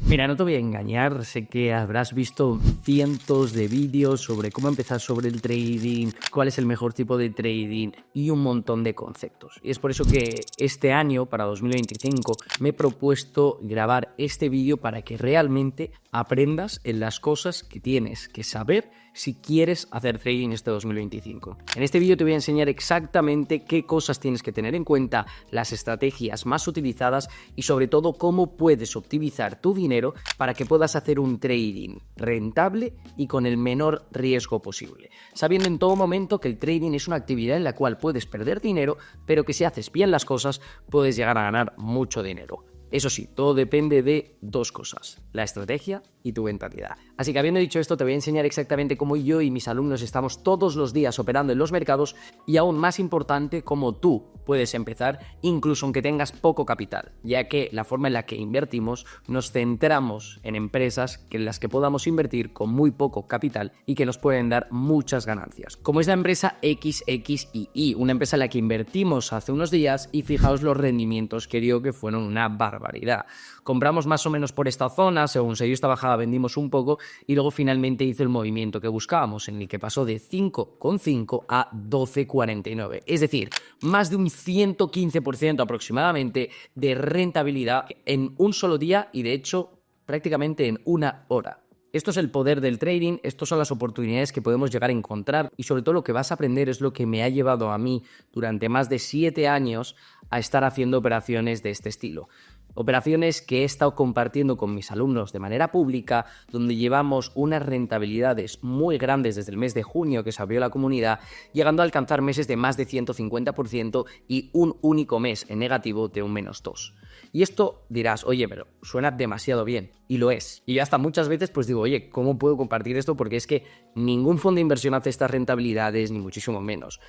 Mira, no te voy a engañar, sé que habrás visto cientos de vídeos sobre cómo empezar sobre el trading, cuál es el mejor tipo de trading y un montón de conceptos. Y es por eso que este año, para 2025, me he propuesto grabar este vídeo para que realmente aprendas en las cosas que tienes que saber si quieres hacer trading este 2025. En este vídeo te voy a enseñar exactamente qué cosas tienes que tener en cuenta, las estrategias más utilizadas y sobre todo cómo puedes optimizar tu dinero para que puedas hacer un trading rentable y con el menor riesgo posible, sabiendo en todo momento que el trading es una actividad en la cual puedes perder dinero, pero que si haces bien las cosas puedes llegar a ganar mucho dinero. Eso sí, todo depende de dos cosas, la estrategia y tu mentalidad. Así que habiendo dicho esto, te voy a enseñar exactamente cómo yo y mis alumnos estamos todos los días operando en los mercados y aún más importante, cómo tú puedes empezar incluso aunque tengas poco capital, ya que la forma en la que invertimos nos centramos en empresas en las que podamos invertir con muy poco capital y que nos pueden dar muchas ganancias. Como es la empresa XXII, una empresa en la que invertimos hace unos días y fijaos los rendimientos que dio que fueron una barbaridad. Compramos más o menos por esta zona, según se dio esta bajada vendimos un poco y luego finalmente hizo el movimiento que buscábamos, en el que pasó de 5,5 a 12,49. Es decir, más de un 115% aproximadamente de rentabilidad en un solo día y de hecho prácticamente en una hora. Esto es el poder del trading, estas son las oportunidades que podemos llegar a encontrar y sobre todo lo que vas a aprender es lo que me ha llevado a mí durante más de 7 años a estar haciendo operaciones de este estilo. Operaciones que he estado compartiendo con mis alumnos de manera pública, donde llevamos unas rentabilidades muy grandes desde el mes de junio que se abrió la comunidad, llegando a alcanzar meses de más de 150% y un único mes en negativo de un -2%. Y esto dirás, oye, pero suena demasiado bien, y lo es. Y hasta muchas veces pues digo, oye, ¿cómo puedo compartir esto? Porque es que ningún fondo de inversión hace estas rentabilidades, ni muchísimo menos.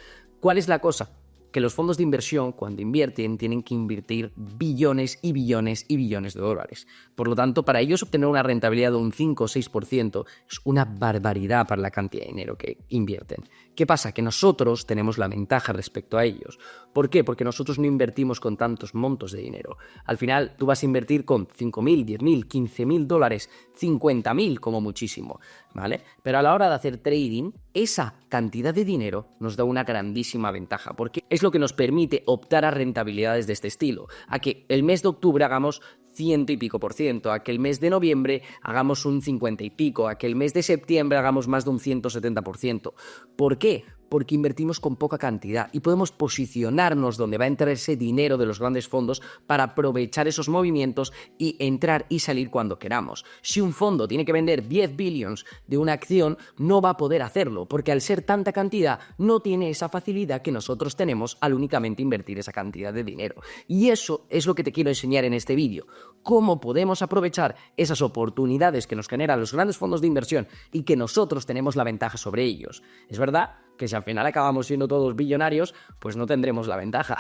¿Cuál es la cosa? Que los fondos de inversión, cuando invierten, tienen que invertir billones y billones y billones de dólares. Por lo tanto, para ellos obtener una rentabilidad de un 5 o 6% es una barbaridad para la cantidad de dinero que invierten. ¿Qué pasa? Que nosotros tenemos la ventaja respecto a ellos. ¿Por qué? Porque nosotros no invertimos con tantos montos de dinero. Al final, tú vas a invertir con 5.000, 10.000, 15.000 dólares, 50.000 como muchísimo, ¿vale? Pero a la hora de hacer trading, esa cantidad de dinero nos da una grandísima ventaja, porque es lo que nos permite optar a rentabilidades de este estilo, a que el mes de octubre hagamos 100 y pico por ciento, a que el mes de noviembre hagamos un 50 y pico, a que el mes de septiembre hagamos más de un 170%. ¿Por qué? Porque invertimos con poca cantidad y podemos posicionarnos donde va a entrar ese dinero de los grandes fondos para aprovechar esos movimientos y entrar y salir cuando queramos. Si un fondo tiene que vender 10 billions de una acción, no va a poder hacerlo, porque al ser tanta cantidad no tiene esa facilidad que nosotros tenemos al únicamente invertir esa cantidad de dinero. Y eso es lo que te quiero enseñar en este vídeo. Cómo podemos aprovechar esas oportunidades que nos generan los grandes fondos de inversión y que nosotros tenemos la ventaja sobre ellos. Es verdad que si al final acabamos siendo todos billonarios, pues no tendremos la ventaja.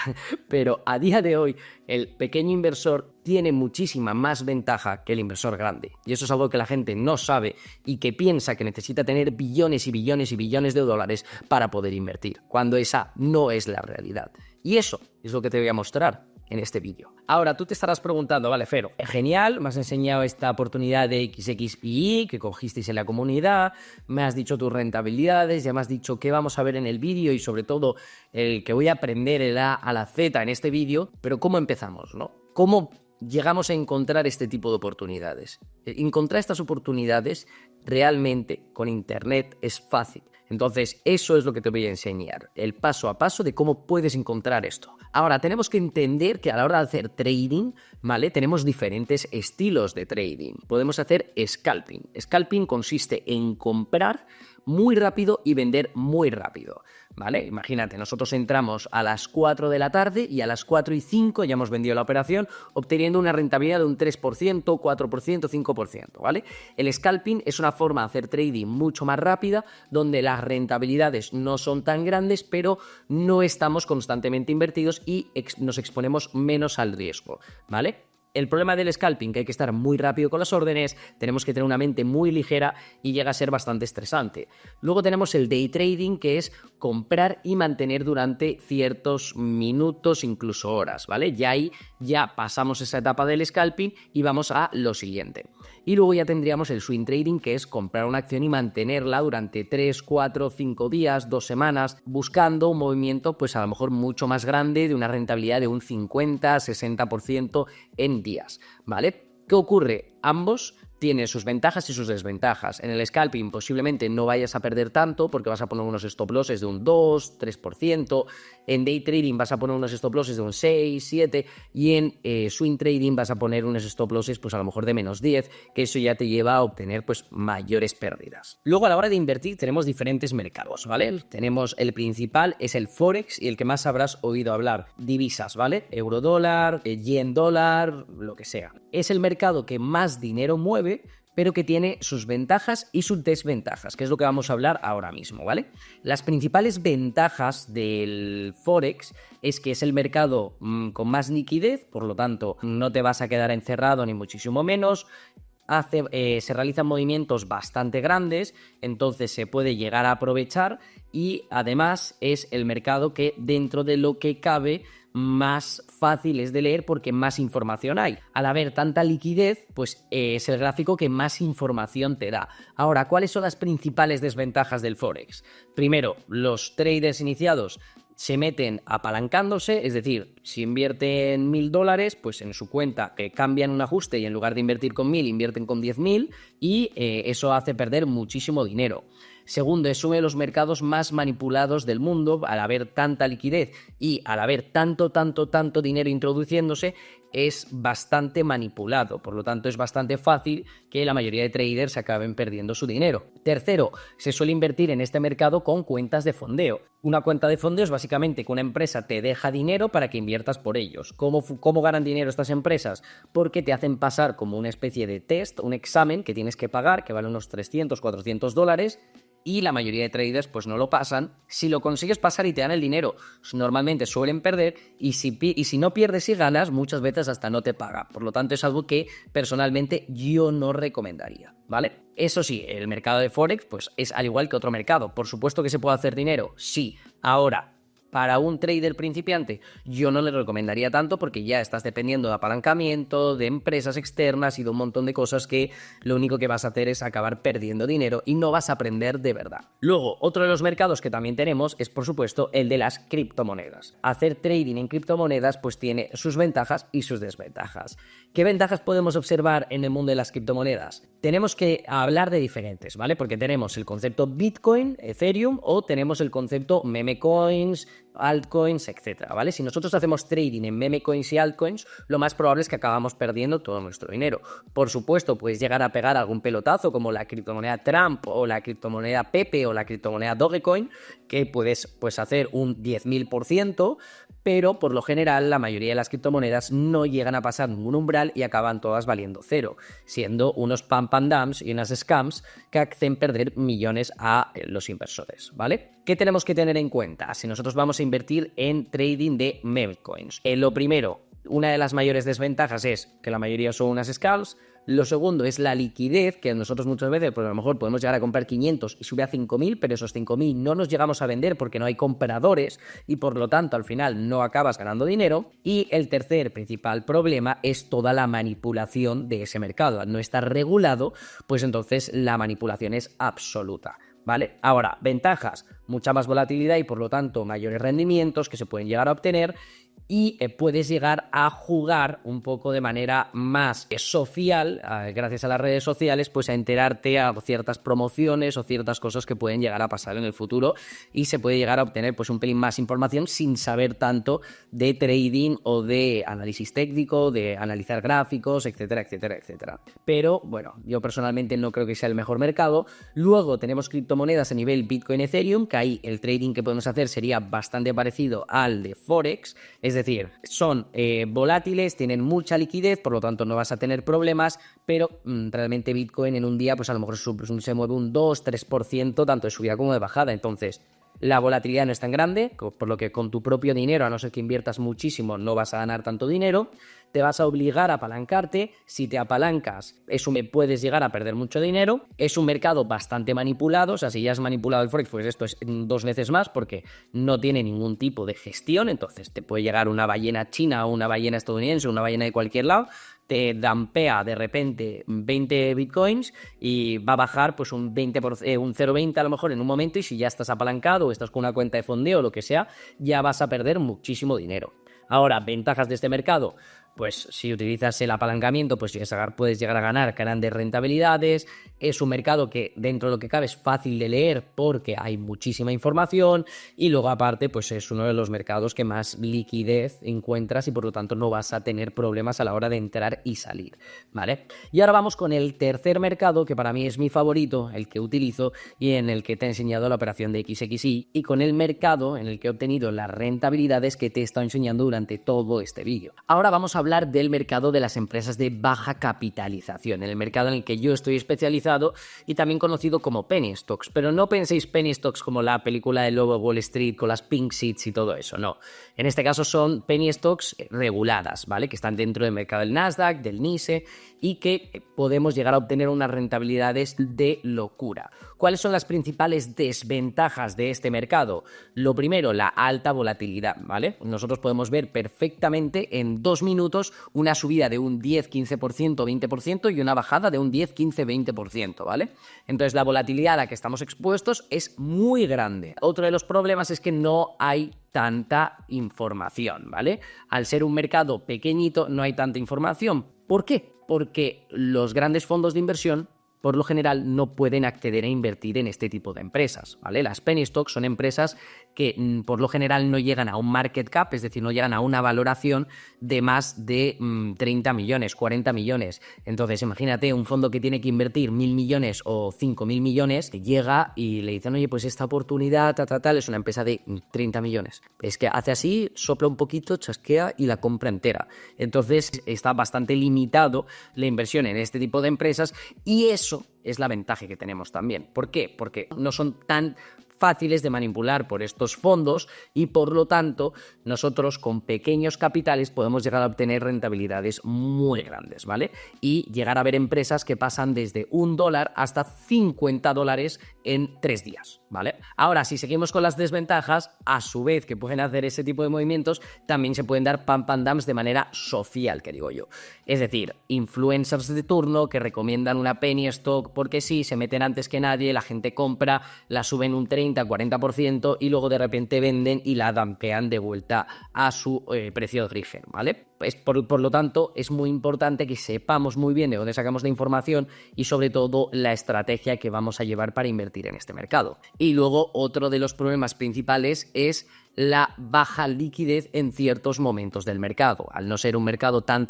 Pero a día de hoy, el pequeño inversor tiene muchísima más ventaja que el inversor grande. Y eso es algo que la gente no sabe y que piensa que necesita tener billones y billones y billones de dólares para poder invertir, cuando esa no es la realidad. Y eso es lo que te voy a mostrar en este vídeo. Ahora, tú te estarás preguntando, vale, Fero, genial, me has enseñado esta oportunidad de XXII que cogisteis en la comunidad, me has dicho tus rentabilidades, ya me has dicho qué vamos a ver en el vídeo y sobre todo el que voy a aprender el A a la Z en este vídeo, pero ¿cómo empezamos, no? ¿Cómo llegamos a encontrar este tipo de oportunidades? Encontrar estas oportunidades realmente con internet es fácil. Entonces, eso es lo que te voy a enseñar, el paso a paso de cómo puedes encontrar esto. Ahora, tenemos que entender que a la hora de hacer trading, ¿vale? Tenemos diferentes estilos de trading. Podemos hacer scalping. Scalping consiste en comprar muy rápido y vender muy rápido, ¿vale? Imagínate, nosotros entramos a las 4 de la tarde y a las 4:05 ya hemos vendido la operación, obteniendo una rentabilidad de un 3%, 4%, 5%, ¿vale? El scalping es una forma de hacer trading mucho más rápida, donde las rentabilidades no son tan grandes, pero no estamos constantemente invertidos y nos exponemos menos al riesgo, ¿vale? El problema del scalping, que hay que estar muy rápido con las órdenes, tenemos que tener una mente muy ligera y llega a ser bastante estresante. Luego tenemos el day trading, que es comprar y mantener durante ciertos minutos, incluso horas, ¿vale? Ya ahí ya pasamos esa etapa del scalping y vamos a lo siguiente. Y luego ya tendríamos el swing trading, que es comprar una acción y mantenerla durante 3, 4, 5 días, 2 semanas, buscando un movimiento pues a lo mejor mucho más grande, de una rentabilidad de un 50, 60% en días, ¿vale? ¿Qué ocurre? Ambos tienen sus ventajas y sus desventajas. En el scalping posiblemente no vayas a perder tanto porque vas a poner unos stop losses de un 2, 3%. En day trading vas a poner unos stop losses de un 6, 7 y en swing trading vas a poner unos stop losses pues a lo mejor de menos 10, que eso ya te lleva a obtener pues mayores pérdidas. Luego a la hora de invertir tenemos diferentes mercados, ¿vale? Tenemos el principal, es el Forex y el que más habrás oído hablar, divisas, ¿vale? Euro dólar, yen dólar, lo que sea. Es el mercado que más dinero mueve, pero que tiene sus ventajas y sus desventajas, que es lo que vamos a hablar ahora mismo, ¿vale? Las principales ventajas del Forex es que es el mercado con más liquidez, por lo tanto no te vas a quedar encerrado ni muchísimo menos. Se realizan movimientos bastante grandes, entonces se puede llegar a aprovechar y además es el mercado que dentro de lo que cabe más fácil es de leer porque más información hay. Al haber tanta liquidez, pues es el gráfico que más información te da. Ahora, ¿cuáles son las principales desventajas del Forex? Primero, los traders iniciados se meten apalancándose, es decir, si invierten $1.000, pues en su cuenta que cambian un ajuste y en lugar de invertir con 1.000 invierten con 10.000 y eso hace perder muchísimo dinero. Segundo, es uno de los mercados más manipulados del mundo. Al haber tanta liquidez y al haber tanto dinero introduciéndose, es bastante manipulado. Por lo tanto, es bastante fácil que la mayoría de traders acaben perdiendo su dinero. Tercero, se suele invertir en este mercado con cuentas de fondeo. Una cuenta de fondeo es básicamente que una empresa te deja dinero para que inviertas por ellos. ¿Cómo ganan dinero estas empresas? Porque te hacen pasar como una especie de test, un examen que tienes que pagar, que vale unos $300, $400, y la mayoría de traders pues no lo pasan. Si lo consigues pasar y te dan el dinero, normalmente suelen perder, y si no pierdes y ganas, muchas veces hasta no te paga. Por lo tanto, es algo que personalmente yo no recomendaría, ¿vale? Eso sí, el mercado de Forex pues es al igual que otro mercado. Por supuesto que se puede hacer dinero, sí. Ahora, para un trader principiante, yo no le recomendaría tanto porque ya estás dependiendo de apalancamiento, de empresas externas y de un montón de cosas que lo único que vas a hacer es acabar perdiendo dinero y no vas a aprender de verdad. Luego, otro de los mercados que también tenemos es, por supuesto, el de las criptomonedas. Hacer trading en criptomonedas pues tiene sus ventajas y sus desventajas. ¿Qué ventajas podemos observar en el mundo de las criptomonedas? Tenemos que hablar de diferentes, ¿vale? Porque tenemos el concepto Bitcoin, Ethereum, o tenemos el concepto meme coins, altcoins, etcétera, ¿vale? Si nosotros hacemos trading en meme coins y altcoins, lo más probable es que acabamos perdiendo todo nuestro dinero. Por supuesto, puedes llegar a pegar algún pelotazo como la criptomoneda Trump o la criptomoneda Pepe o la criptomoneda Dogecoin, que puedes hacer un 10.000%, pero por lo general la mayoría de las criptomonedas no llegan a pasar ningún umbral y acaban todas valiendo cero, siendo unos pump and dumps y unas scams que hacen perder millones a los inversores, ¿vale? ¿Qué tenemos que tener en cuenta si nosotros vamos a invertir en trading de meme coins? Lo primero, una de las mayores desventajas es que la mayoría son unas scams. Lo segundo es la liquidez, que nosotros muchas veces pues a lo mejor podemos llegar a comprar 500 y sube a 5.000, pero esos 5.000 no nos llegamos a vender porque no hay compradores y por lo tanto al final no acabas ganando dinero. Y el tercer principal problema es toda la manipulación de ese mercado. Al no estar regulado, pues entonces la manipulación es absoluta, ¿vale? Ahora, ventajas, mucha más volatilidad y por lo tanto mayores rendimientos que se pueden llegar a obtener. Y puedes llegar a jugar un poco de manera más social, gracias a las redes sociales, pues a enterarte a ciertas promociones o ciertas cosas que pueden llegar a pasar en el futuro y se puede llegar a obtener pues un pelín más información sin saber tanto de trading o de análisis técnico, de analizar gráficos, etcétera, etcétera, etcétera. Pero bueno, yo personalmente no creo que sea el mejor mercado. Luego tenemos criptomonedas a nivel Bitcoin, Ethereum, que ahí el trading que podemos hacer sería bastante parecido al de Forex. Es decir, son volátiles, tienen mucha liquidez, por lo tanto no vas a tener problemas, pero realmente Bitcoin en un día pues a lo mejor se mueve un 2-3% tanto de subida como de bajada. Entonces la volatilidad no es tan grande, por lo que con tu propio dinero, a no ser que inviertas muchísimo, no vas a ganar tanto dinero. te vas a obligar a apalancarte. Si te apalancas, puedes llegar a perder mucho dinero. Es un mercado bastante manipulado, o sea, si ya has manipulado el Forex, pues esto es 2 veces más porque no tiene ningún tipo de gestión. Entonces te puede llegar una ballena china o una ballena estadounidense, una ballena de cualquier lado, te dampea de repente 20 bitcoins y va a bajar pues un 20%, un 0,20 a lo mejor en un momento, y si ya estás apalancado o estás con una cuenta de fondeo o lo que sea, ya vas a perder muchísimo dinero. Ahora, ventajas de este mercado, pues si utilizas el apalancamiento, pues puedes llegar a ganar grandes rentabilidades. Es un mercado que dentro de lo que cabe es fácil de leer porque hay muchísima información, y luego aparte pues es uno de los mercados que más liquidez encuentras y por lo tanto no vas a tener problemas a la hora de entrar y salir, ¿vale? Y ahora vamos con el tercer mercado, que para mí es mi favorito, el que utilizo y en el que te he enseñado la operación de XXI, y con el mercado en el que he obtenido las rentabilidades que te he estado enseñando durante todo este vídeo. Ahora vamos a hablar del mercado de las empresas de baja capitalización, el mercado en el que yo estoy especializado y también conocido como penny stocks. Pero no penséis penny stocks como la película de Lobo de Wall Street con las pink sheets y todo eso, no. En este caso son penny stocks reguladas, ¿vale? Que están dentro del mercado del Nasdaq, del NYSE, y que podemos llegar a obtener unas rentabilidades de locura. ¿Cuáles son las principales desventajas de este mercado? Lo primero, la alta volatilidad, ¿vale? Nosotros podemos ver perfectamente en 2 minutos una subida de un 10, 15%, 20% y una bajada de un 10, 15, 20%, ¿vale? Entonces la volatilidad a la que estamos expuestos es muy grande. Otro de los problemas es que no hay tanta información, ¿vale? Al ser un mercado pequeñito no hay tanta información. ¿Por qué? Porque los grandes fondos de inversión por lo general no pueden acceder a invertir en este tipo de empresas, ¿vale? Las penny stocks son empresas que por lo general no llegan a un market cap, es decir, no llegan a una valoración de más de 30 millones, 40 millones. Entonces, imagínate un fondo que tiene que invertir 1.000 millones o 5.000 millones, que llega y le dicen, oye, pues esta oportunidad, tal, es una empresa de 30 millones. Es que hace así, sopla un poquito, chasquea y la compra entera. Entonces, está bastante limitado la inversión en este tipo de empresas, y eso es la ventaja que tenemos también. ¿Por qué? Porque no son tan fáciles de manipular por estos fondos y por lo tanto nosotros con pequeños capitales podemos llegar a obtener rentabilidades muy grandes, ¿vale? Y llegar a ver empresas que pasan desde $1 hasta $50 en 3 días, ¿vale? Ahora, si seguimos con las desventajas, a su vez que pueden hacer ese tipo de movimientos, también se pueden dar pump and dumps de manera social, que digo yo. Es decir, influencers de turno que recomiendan una penny stock porque sí, se meten antes que nadie, la gente compra, la suben un 30-40% y luego de repente venden y la dampean de vuelta a su precio de origen, ¿vale? Pues por lo tanto, es muy importante que sepamos muy bien de dónde sacamos la información y sobre todo la estrategia que vamos a llevar para invertir en este mercado. Y luego otro de los problemas principales es la baja liquidez en ciertos momentos del mercado. Al no ser un mercado tan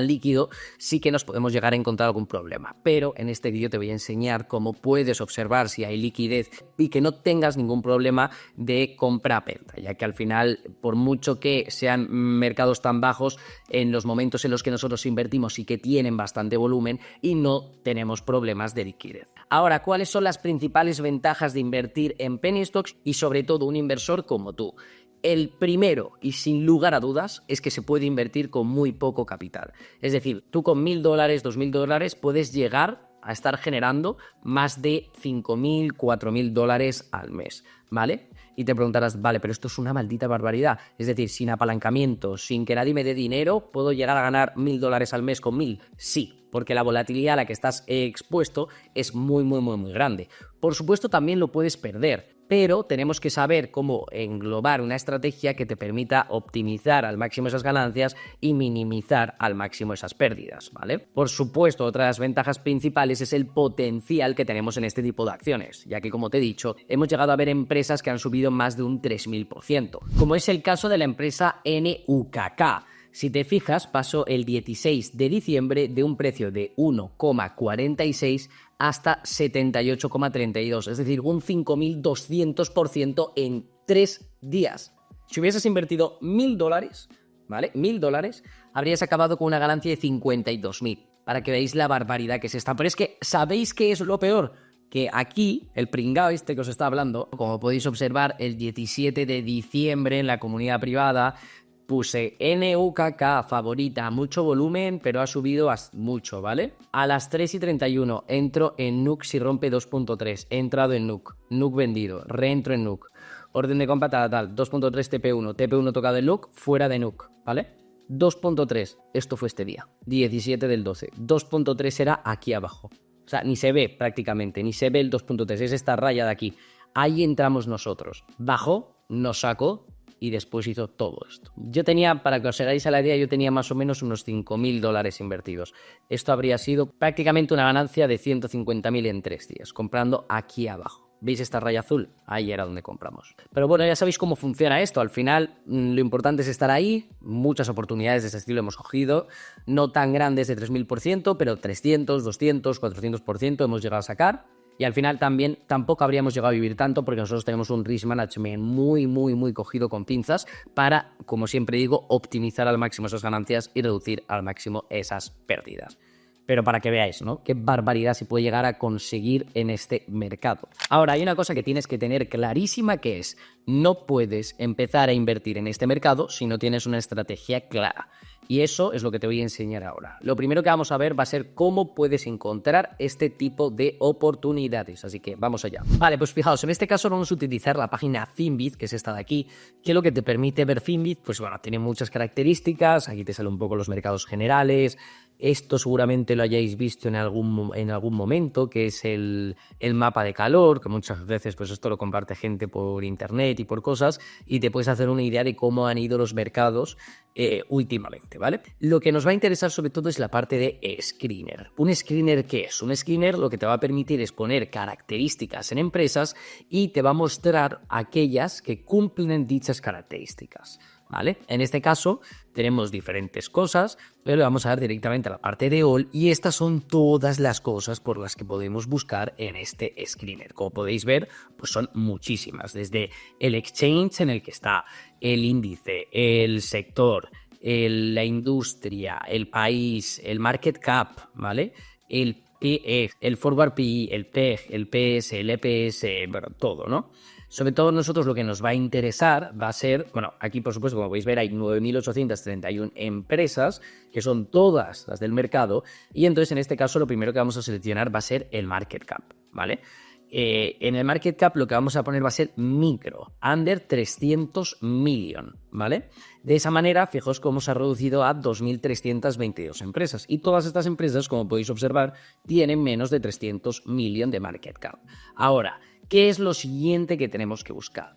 líquido, sí que nos podemos llegar a encontrar algún problema. Pero en este vídeo te voy a enseñar cómo puedes observar si hay liquidez y que no tengas ningún problema de compra-venta, ya que al final, por mucho que sean mercados tan bajos, en los momentos en los que nosotros invertimos sí que tienen bastante volumen y no tenemos problemas de liquidez. Ahora, ¿cuáles son las principales ventajas de invertir en penny stocks y sobre todo un inversor como tú? El primero, y sin lugar a dudas, es que se puede invertir con muy poco capital. Es decir, tú con $1.000, $2.000 puedes llegar a estar generando más de $5.000, $4.000 al mes, ¿vale? Y te preguntarás, vale, pero esto es una maldita barbaridad. Es decir, sin apalancamiento, sin que nadie me dé dinero, ¿puedo llegar a ganar $1.000 al mes con 1.000? Sí, porque la volatilidad a la que estás expuesto es muy grande. Por supuesto, también lo puedes perder, pero tenemos que saber cómo englobar una estrategia que te permita optimizar al máximo esas ganancias y minimizar al máximo esas pérdidas, ¿vale? Por supuesto, otra de las ventajas principales es el potencial que tenemos en este tipo de acciones, ya que, como te he dicho, hemos llegado a ver empresas que han subido más de un 3.000%, como es el caso de la empresa NUKK. Si te fijas, pasó el 16 de diciembre de un precio de 1,46 hasta 78,32, es decir, un 5.200% en 3 días. Si hubieses invertido $1.000, ¿vale? $1.000, habrías acabado con una ganancia de 52.000, para que veáis la barbaridad que es esta. Pero es que, ¿sabéis qué es lo peor? Que aquí, el pringao este que os está hablando, como podéis observar, el 17 de diciembre en la comunidad privada, puse NUKK favorita, mucho volumen, pero ha subido mucho, ¿vale? A las 3:31 entro en NUK si rompe 2.3, he entrado en NUK, NUK vendido, reentro en NUK, orden de compra tal, 2.3 TP1, TP1 tocado en NUK, fuera de NUK, ¿vale? 2.3, esto fue este día, 17 del 12, 2.3 era aquí abajo, o sea, ni se ve prácticamente, ni se ve el 2.3, es esta raya de aquí, ahí entramos nosotros, bajó, nos sacó y después hizo todo esto. Yo tenía, para que os hagáis a la idea, yo tenía más o menos unos $5.000 invertidos. Esto habría sido prácticamente una ganancia de 150.000 en 3 días, comprando aquí abajo. ¿Veis esta raya azul? Ahí era donde compramos. Pero bueno, ya sabéis cómo funciona esto. Al final, lo importante es estar ahí. Muchas oportunidades de este estilo hemos cogido. No tan grandes de 3.000%, pero 300, 200, 400% hemos llegado a sacar. Y al final también tampoco habríamos llegado a vivir tanto porque nosotros tenemos un risk management muy cogido con pinzas para, como siempre digo, optimizar al máximo esas ganancias y reducir al máximo esas pérdidas. Pero para que veáis, ¿no? Qué barbaridad se puede llegar a conseguir en este mercado. Ahora, hay una cosa que tienes que tener clarísima, que es: no puedes empezar a invertir en este mercado si no tienes una estrategia clara. Y eso es lo que te voy a enseñar ahora. Lo primero que vamos a ver va a ser cómo puedes encontrar este tipo de oportunidades. Así que vamos allá. Vale, pues fijaos, en este caso vamos a utilizar la página Finviz, que es esta de aquí, que lo que te permite ver Finviz, pues bueno, tiene muchas características. Aquí te salen un poco los mercados generales. Esto seguramente lo hayáis visto en algún momento, que es el mapa de calor, que muchas veces pues esto lo comparte gente por internet y por cosas, y te puedes hacer una idea de cómo han ido los mercados últimamente, ¿vale? Lo que nos va a interesar sobre todo es la parte de screener. ¿Un screener qué es? Un screener lo que te va a permitir es poner características en empresas y te va a mostrar aquellas que cumplen dichas características, ¿vale? En este caso tenemos diferentes cosas, pero vamos a ver directamente a la parte de All y estas son todas las cosas por las que podemos buscar en este screener. Como podéis ver, pues son muchísimas, desde el exchange en el que está, el índice, el sector, la industria, el país, el market cap, ¿vale? El PE, el forward PE, el PEG, el PS, el EPS, bueno, todo, ¿no? Sobre todo nosotros lo que nos va a interesar va a ser, bueno, aquí por supuesto, como podéis ver, hay 9.831 empresas, que son todas las del mercado, y entonces en este caso lo primero que vamos a seleccionar va a ser el market cap, ¿vale? En el market cap lo que vamos a poner va a ser micro, under 300 million, ¿vale? De esa manera, fijaos cómo se ha reducido a 2.322 empresas. Y todas estas empresas, como podéis observar, tienen menos de 300 million de market cap. Ahora, ¿qué es lo siguiente que tenemos que buscar?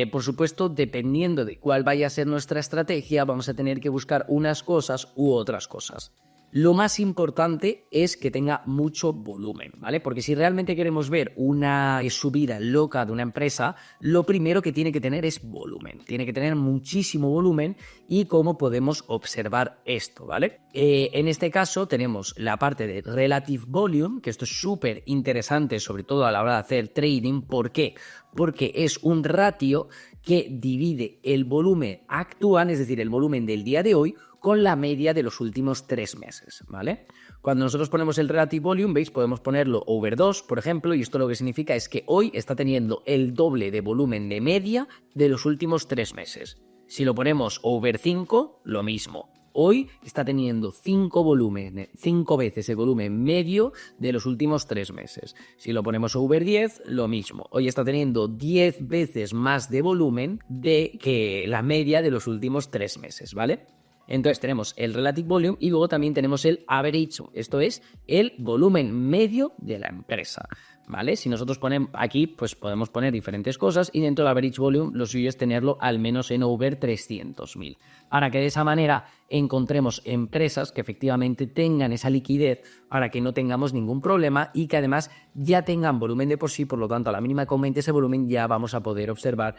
Por supuesto, dependiendo de cuál vaya a ser nuestra estrategia, vamos a tener que buscar unas cosas u otras cosas. Lo más importante es que tenga mucho volumen, ¿vale? Porque si realmente queremos ver una subida loca de una empresa, lo primero que tiene que tener es volumen. Tiene que tener muchísimo volumen. ¿Y cómo podemos observar esto, ¿vale? En este caso tenemos la parte de Relative Volume, que esto es súper interesante, sobre todo a la hora de hacer trading. ¿Por qué? Porque es un ratio que divide el volumen actual, es decir, el volumen del día de hoy, con la media de los últimos 3 meses, ¿vale? Cuando nosotros ponemos el Relative Volume, ¿veis? Podemos ponerlo over 2, por ejemplo, y esto lo que significa es que hoy está teniendo el doble de volumen de media de los últimos 3 meses. Si lo ponemos over 5, lo mismo. Hoy está teniendo 5 veces el volumen medio de los últimos 3 meses. Si lo ponemos over 10, lo mismo. Hoy está teniendo 10 veces más de volumen que la media de los últimos 3 meses, ¿vale? Entonces tenemos el Relative Volume y luego también tenemos el Average, esto es el volumen medio de la empresa, ¿vale? Si nosotros ponemos aquí, pues podemos poner diferentes cosas y dentro del Average Volume lo suyo es tenerlo al menos en over 300.000. Para que de esa manera encontremos empresas que efectivamente tengan esa liquidez para que no tengamos ningún problema y que además ya tengan volumen de por sí, por lo tanto a la mínima que aumente ese volumen ya vamos a poder observar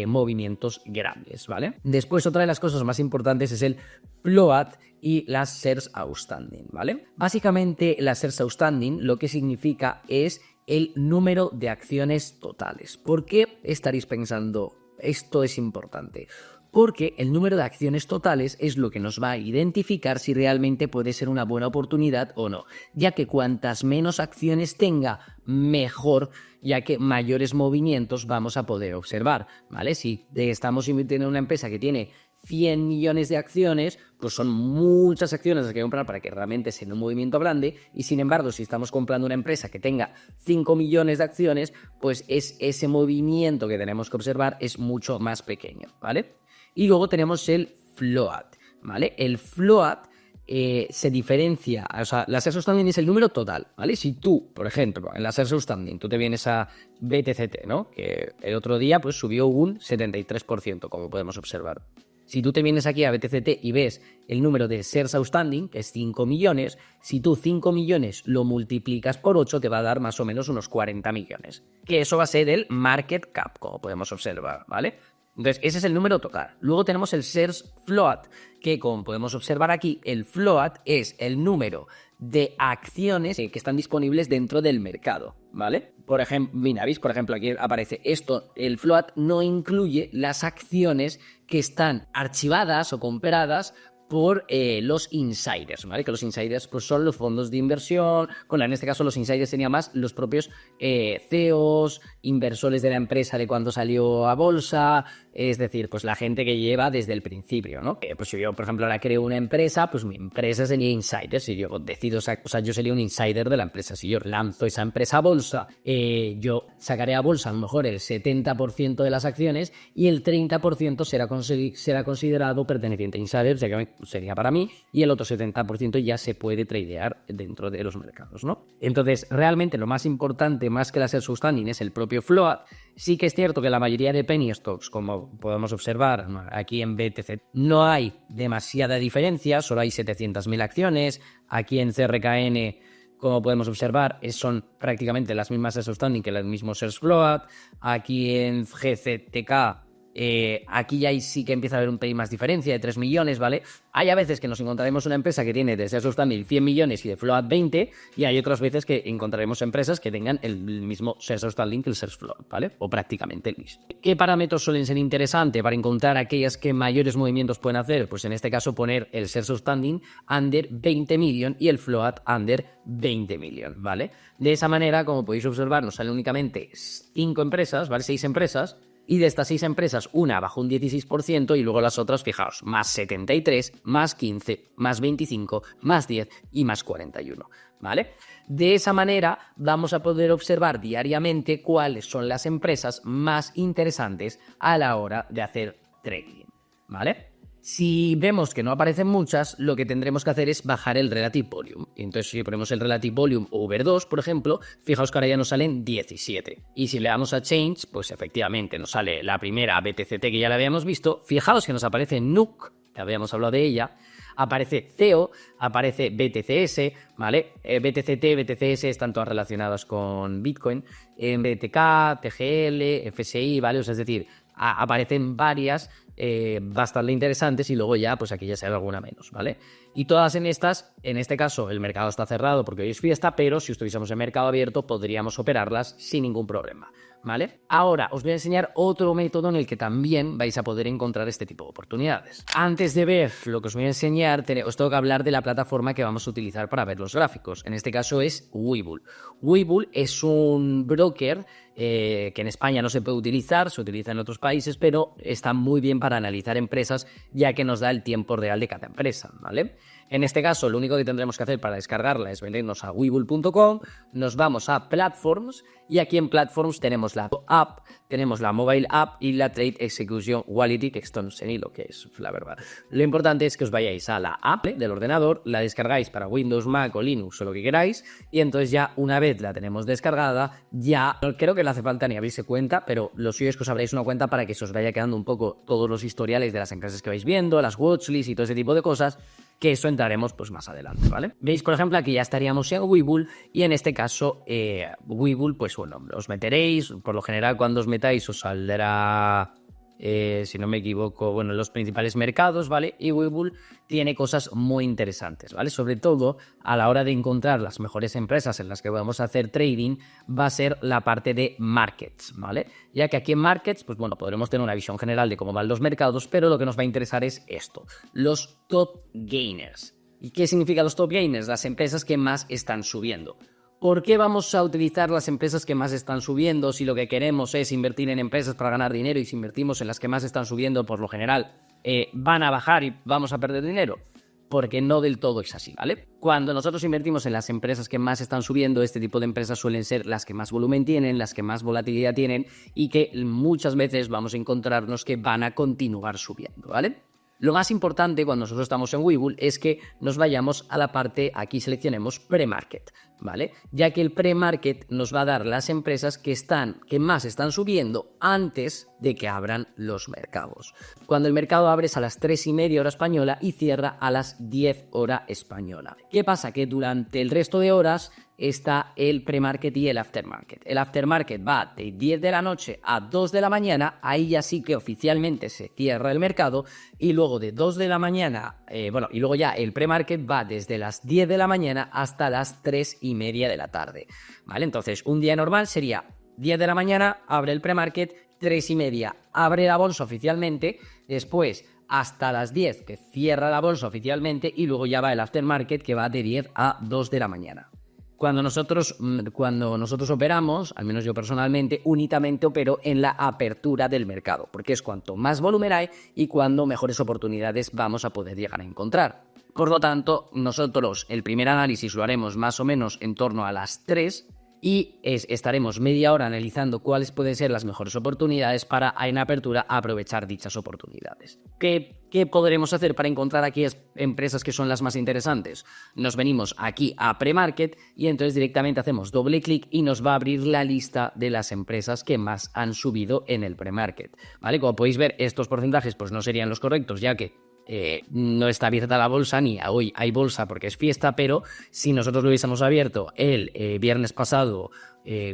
movimientos grandes, ¿vale? Después otra de las cosas más importantes es el float y las shares outstanding, ¿vale? Básicamente las shares outstanding lo que significa es el número de acciones totales. ¿Por qué estaréis pensando esto es importante? Porque el número de acciones totales es lo que nos va a identificar si realmente puede ser una buena oportunidad o no, ya que cuantas menos acciones tenga, mejor, ya que mayores movimientos vamos a poder observar, ¿vale? Si estamos invirtiendo en una empresa que tiene 100 millones de acciones, pues son muchas acciones las que comprar para que realmente sea un movimiento grande, y sin embargo, si estamos comprando una empresa que tenga 5 millones de acciones, pues ese movimiento que tenemos que observar es mucho más pequeño, ¿vale? Y luego tenemos el float, ¿vale? El float se diferencia, o sea, la shares outstanding es el número total, ¿vale? Si tú, por ejemplo, en la shares outstanding, tú te vienes a BTCT, ¿no? Que el otro día pues subió un 73%, como podemos observar. Si tú te vienes aquí a BTCT y ves el número de shares outstanding, que es 5 millones, si tú 5 millones lo multiplicas por 8, te va a dar más o menos unos 40 millones. Que eso va a ser el market cap, como podemos observar, ¿vale? Entonces, ese es el número total. Luego tenemos el shares float, que como podemos observar aquí, el float es el número de acciones que están disponibles dentro del mercado, ¿vale? Por ejemplo, mira, ¿veis? Por ejemplo, aquí aparece esto, el float no incluye las acciones que están archivadas o compradas por los insiders, ¿vale? Que los insiders pues, son los fondos de inversión, en este caso los insiders serían más los propios CEOs, inversores de la empresa de cuando salió a bolsa, es decir, pues la gente que lleva desde el principio, ¿no? Pues si yo, por ejemplo, ahora creo una empresa, pues mi empresa sería insider, si yo decido, o sea, yo sería un insider de la empresa, si yo lanzo esa empresa a bolsa, yo sacaré a bolsa a lo mejor el 70% de las acciones y el 30% será considerado perteneciente a insiders, ya que sería para mí, y el otro 70% ya se puede tradear dentro de los mercados, ¿no? Entonces, realmente lo más importante, más que la shares outstanding, es el propio float. Sí que es cierto que la mayoría de penny stocks, como podemos observar aquí en BTC, no hay demasiada diferencia, solo hay 700.000 acciones. Aquí en CRKN, como podemos observar, son prácticamente las mismas shares outstanding que el mismo shares float. Aquí en GCTK, aquí ya sí que empieza a haber un pelín más diferencia de 3 millones, ¿vale? Hay a veces que nos encontraremos una empresa que tiene de shares outstanding 100 millones y de float 20, y hay otras veces que encontraremos empresas que tengan el mismo shares outstanding que el shares float, ¿vale? O prácticamente el mismo. ¿Qué parámetros suelen ser interesantes para encontrar aquellas que mayores movimientos pueden hacer? Pues en este caso poner el shares outstanding under 20 million y el float under 20 million, ¿vale? De esa manera, como podéis observar, nos salen únicamente 5 empresas, ¿vale? 6 empresas. Y de estas 6 empresas, una bajó un 16% y luego las otras, fijaos, más 73, más 15, más 25, más 10 y más 41, ¿vale? De esa manera vamos a poder observar diariamente cuáles son las empresas más interesantes a la hora de hacer trading, ¿vale? Si vemos que no aparecen muchas, lo que tendremos que hacer es bajar el Relative Volume. Y entonces si ponemos el Relative Volume over 2, por ejemplo, fijaos que ahora ya nos salen 17. Y si le damos a Change, pues efectivamente nos sale la primera BTCT que ya la habíamos visto. Fijaos que nos aparece NUC, que habíamos hablado de ella. Aparece CEO, aparece BTCS, ¿vale? BTCT, BTCS están todas relacionadas con Bitcoin. BTK, TGL, FSI, ¿vale? O sea, es decir, aparecen varias bastante interesantes y luego ya, pues aquí ya se ve alguna menos, ¿vale? Y todas en este caso, el mercado está cerrado porque hoy es fiesta, pero si estuviésemos en mercado abierto podríamos operarlas sin ningún problema, ¿vale? Ahora os voy a enseñar otro método en el que también vais a poder encontrar este tipo de oportunidades. Antes de ver lo que os voy a enseñar, os tengo que hablar de la plataforma que vamos a utilizar para ver los gráficos. En este caso es Webull. Webull es un broker que en España no se puede utilizar, se utiliza en otros países, pero está muy bien para analizar empresas, ya que nos da el tiempo real de cada empresa, ¿vale? En este caso, lo único que tendremos que hacer para descargarla es venirnos a webull.com, nos vamos a Platforms, y aquí en Platforms tenemos la app, tenemos la mobile app y la Trade Execution Wallet, que esto no sé ni lo que es, la verdad. Lo importante es que os vayáis a la app del ordenador, la descargáis para Windows, Mac o Linux o lo que queráis, y entonces ya una vez la tenemos descargada, ya no creo que le hace falta ni abrirse cuenta, pero lo suyo es que os abráis una cuenta para que se os vaya quedando un poco todos los historiales de las empresas que vais viendo, las watchlists y todo ese tipo de cosas, que eso entraremos pues más adelante, ¿vale? Veis, por ejemplo, aquí ya estaríamos en Webull, y en este caso Webull, pues bueno, os meteréis, por lo general cuando os metáis os saldrá, si no me equivoco, bueno, los principales mercados, ¿vale? Y Webull tiene cosas muy interesantes, ¿vale? Sobre todo a la hora de encontrar las mejores empresas en las que vamos a hacer trading, va a ser la parte de markets, ¿vale? Ya que aquí en markets, pues bueno, podremos tener una visión general de cómo van los mercados, pero lo que nos va a interesar es esto, los top gainers. ¿Y qué significa los top gainers? Las empresas que más están subiendo. ¿Por qué vamos a utilizar las empresas que más están subiendo si lo que queremos es invertir en empresas para ganar dinero, y si invertimos en las que más están subiendo, por lo general van a bajar y vamos a perder dinero, porque no del todo es así, ¿vale? Cuando nosotros invertimos en las empresas que más están subiendo, este tipo de empresas suelen ser las que más volumen tienen, las que más volatilidad tienen y que muchas veces vamos a encontrarnos que van a continuar subiendo, ¿vale? Lo más importante cuando nosotros estamos en Webull es que nos vayamos a la parte, aquí seleccionemos pre-market, ¿vale? Ya que el pre-market nos va a dar las empresas que más están subiendo antes de que abran los mercados. Cuando el mercado abre es a las 3:30 hora española y cierra a las 10 hora española. ¿Qué pasa? Que durante el resto de horas está el pre-market y el aftermarket. El aftermarket va de 10 de la noche a 2 de la mañana, ahí ya sí que oficialmente se cierra el mercado, y luego de 2 de la mañana, y luego ya el pre-market va desde las 10 de la mañana hasta las 3:30 de la tarde, ¿vale? Entonces, un día normal sería 10 de la mañana, abre el pre-market, 3:30 abre la bolsa oficialmente, después hasta las 10 que cierra la bolsa oficialmente y luego ya va el aftermarket que va de 10 a 2 de la mañana. Cuando nosotros operamos, al menos yo personalmente, únicamente opero en la apertura del mercado, porque es cuanto más volumen hay y cuando mejores oportunidades vamos a poder llegar a encontrar. Por lo tanto, nosotros el primer análisis lo haremos más o menos en torno a las 3 y estaremos media hora analizando cuáles pueden ser las mejores oportunidades para en apertura aprovechar dichas oportunidades. ¿Qué podremos hacer para encontrar aquí empresas que son las más interesantes? Nos venimos aquí a pre-market y entonces directamente hacemos doble clic y nos va a abrir la lista de las empresas que más han subido en el pre-market, ¿vale? Como podéis ver, estos porcentajes pues no serían los correctos, ya que no está abierta la bolsa, ni hoy hay bolsa porque es fiesta, pero si nosotros lo hubiésemos abierto el viernes pasado,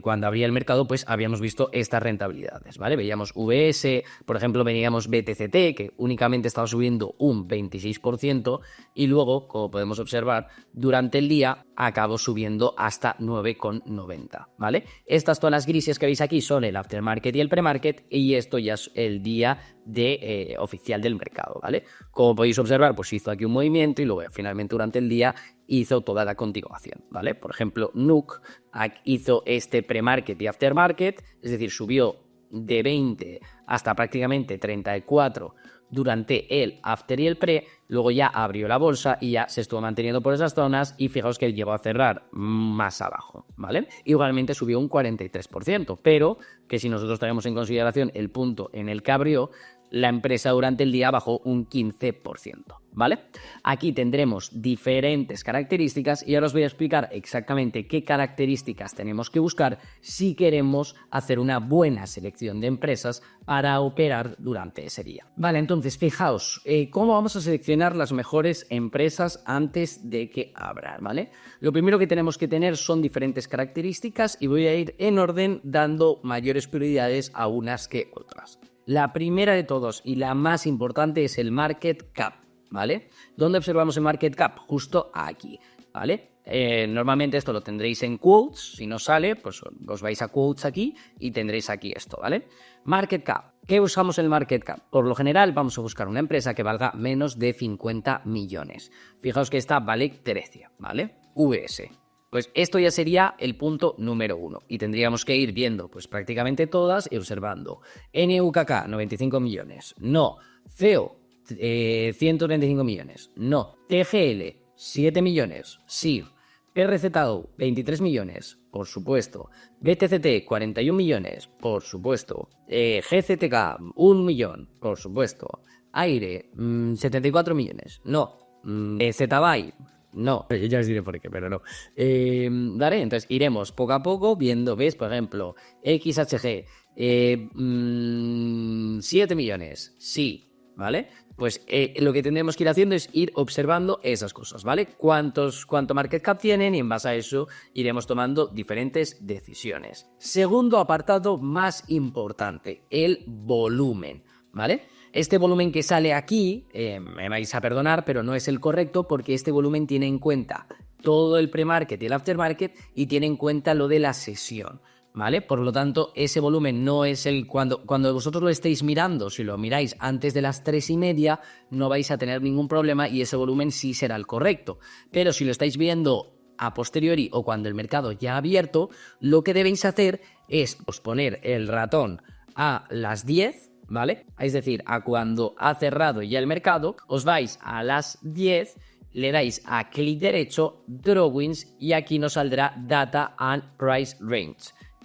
cuando abría el mercado, pues habíamos visto estas rentabilidades, ¿vale? Veíamos VS, por ejemplo, veíamos BTCT, que únicamente estaba subiendo un 26%, y luego, como podemos observar, durante el día acabó subiendo hasta 9,90, ¿vale? Estas zonas grises que veis aquí son el aftermarket y el premarket, y esto ya es el día oficial del mercado, ¿vale? Como podéis observar, pues hizo aquí un movimiento y luego finalmente durante el día hizo toda la continuación, ¿vale? Por ejemplo, Nuke hizo este pre-market y aftermarket, es decir, subió de 20 hasta prácticamente 34 durante el after y el pre, luego ya abrió la bolsa y ya se estuvo manteniendo por esas zonas y fijaos que llegó a cerrar más abajo, ¿vale? Igualmente subió un 43%, pero que si nosotros tenemos en consideración el punto en el que abrió, la empresa durante el día bajó un 15%, ¿vale? Aquí tendremos diferentes características y ahora os voy a explicar exactamente qué características tenemos que buscar si queremos hacer una buena selección de empresas para operar durante ese día. Vale, entonces fijaos, ¿cómo vamos a seleccionar las mejores empresas antes de que abran, ¿vale? Lo primero que tenemos que tener son diferentes características y voy a ir en orden dando mayores prioridades a unas que otras. La primera de todos y la más importante es el market cap, ¿vale? ¿Dónde observamos el market cap? Justo aquí, ¿vale? Normalmente esto lo tendréis en quotes, si no sale, pues os vais a quotes aquí y tendréis aquí esto, ¿vale? Market cap. ¿Qué usamos en el market cap? Por lo general vamos a buscar una empresa que valga menos de 50 millones. Fijaos que esta vale 13, ¿vale? VS. Pues esto ya sería el punto número 1 y tendríamos que ir viendo pues prácticamente todas y observando. NUKK, 95 millones. No. CEO, 135 millones. No. TGL, 7 millones. Sí. RZO, 23 millones. Por supuesto. BTCT, 41 millones. Por supuesto. GCTK, 1 millón. Por supuesto. Aire, 74 millones. No. ZBuy. No, ya os diré por qué, pero no. Vale, entonces iremos poco a poco viendo, ¿ves? Por ejemplo, XHG, 7 millones, sí, ¿vale? Pues lo que tendremos que ir haciendo es ir observando esas cosas, ¿vale? Cuánto market cap tienen y en base a eso iremos tomando diferentes decisiones. Segundo apartado más importante, el volumen, ¿vale? Este volumen que sale aquí, me vais a perdonar, pero no es el correcto porque este volumen tiene en cuenta todo el pre-market y el aftermarket y tiene en cuenta lo de la sesión, ¿vale? Por lo tanto, ese volumen no es el... Cuando vosotros lo estéis mirando, si lo miráis antes de las 3:30, no vais a tener ningún problema y ese volumen sí será el correcto. Pero si lo estáis viendo a posteriori o cuando el mercado ya ha abierto, lo que debéis hacer es poner el ratón a las 10, ¿vale? Es decir, a cuando ha cerrado ya el mercado, os vais a las 10, le dais a clic derecho, Drawings, y aquí nos saldrá Data and Price Range.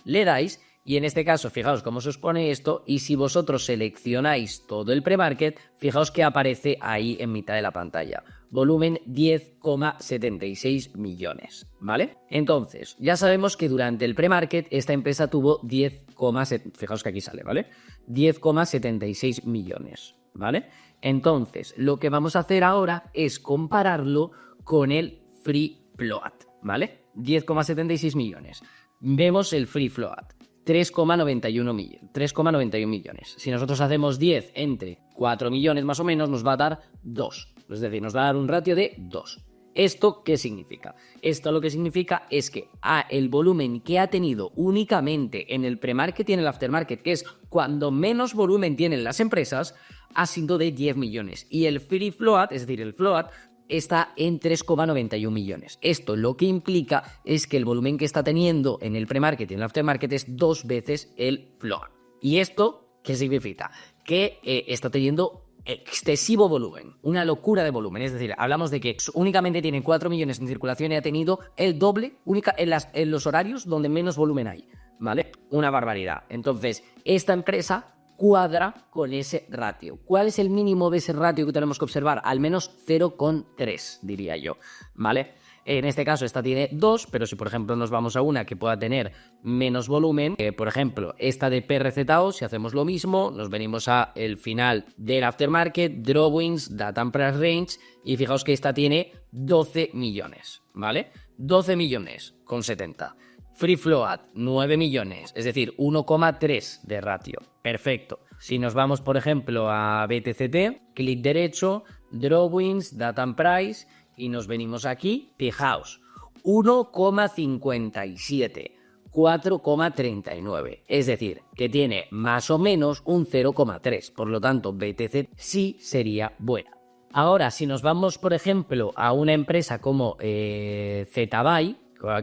Le dais y en este caso, fijaos cómo se os pone esto, y si vosotros seleccionáis todo el pre-market, fijaos que aparece ahí en mitad de la pantalla. Volumen 10,76 millones, ¿vale? Entonces, ya sabemos que durante el pre-market esta empresa tuvo 10,7, fijaos que aquí sale, ¿vale? 10,76 millones, ¿vale? Entonces, lo que vamos a hacer ahora es compararlo con el free float, ¿vale? 10,76 millones. Vemos el free float. 3,91 millones. Si nosotros hacemos 10 entre 4 millones más o menos, nos va a dar 2. Es decir, nos va a dar un ratio de 2. ¿Esto qué significa? Esto lo que significa es que el volumen que ha tenido únicamente en el pre-market y en el aftermarket, que es cuando menos volumen tienen las empresas, ha sido de 10 millones. Y el free float, es decir, el float, está en 3,91 millones. Esto lo que implica es que el volumen que está teniendo en el pre-market y en el aftermarket es 2 veces el float. ¿Y esto qué significa? Que está teniendo excesivo volumen, una locura de volumen. Es decir, hablamos de que únicamente tiene 4 millones en circulación y ha tenido el doble en los horarios donde menos volumen hay, ¿vale? Una barbaridad. Entonces, esta empresa cuadra con ese ratio. ¿Cuál es el mínimo de ese ratio que tenemos que observar? Al menos 0,3, diría yo, ¿vale? En este caso esta tiene 2, pero si por ejemplo nos vamos a una que pueda tener menos volumen, por ejemplo esta de PRZO, si hacemos lo mismo, nos venimos a el final del aftermarket, Drawings, Data and Price Range, y fijaos que esta tiene 12 millones, ¿vale? 12 millones con 70. Free float, 9 millones, es decir, 1,3 de ratio. Perfecto. Si nos vamos, por ejemplo, a BTCT, clic derecho, Drawings, Data and Price, y nos venimos aquí, fijaos, 1,57, 4,39. Es decir, que tiene más o menos un 0,3. Por lo tanto, BTC sí sería buena. Ahora, si nos vamos, por ejemplo, a una empresa como ZBuy,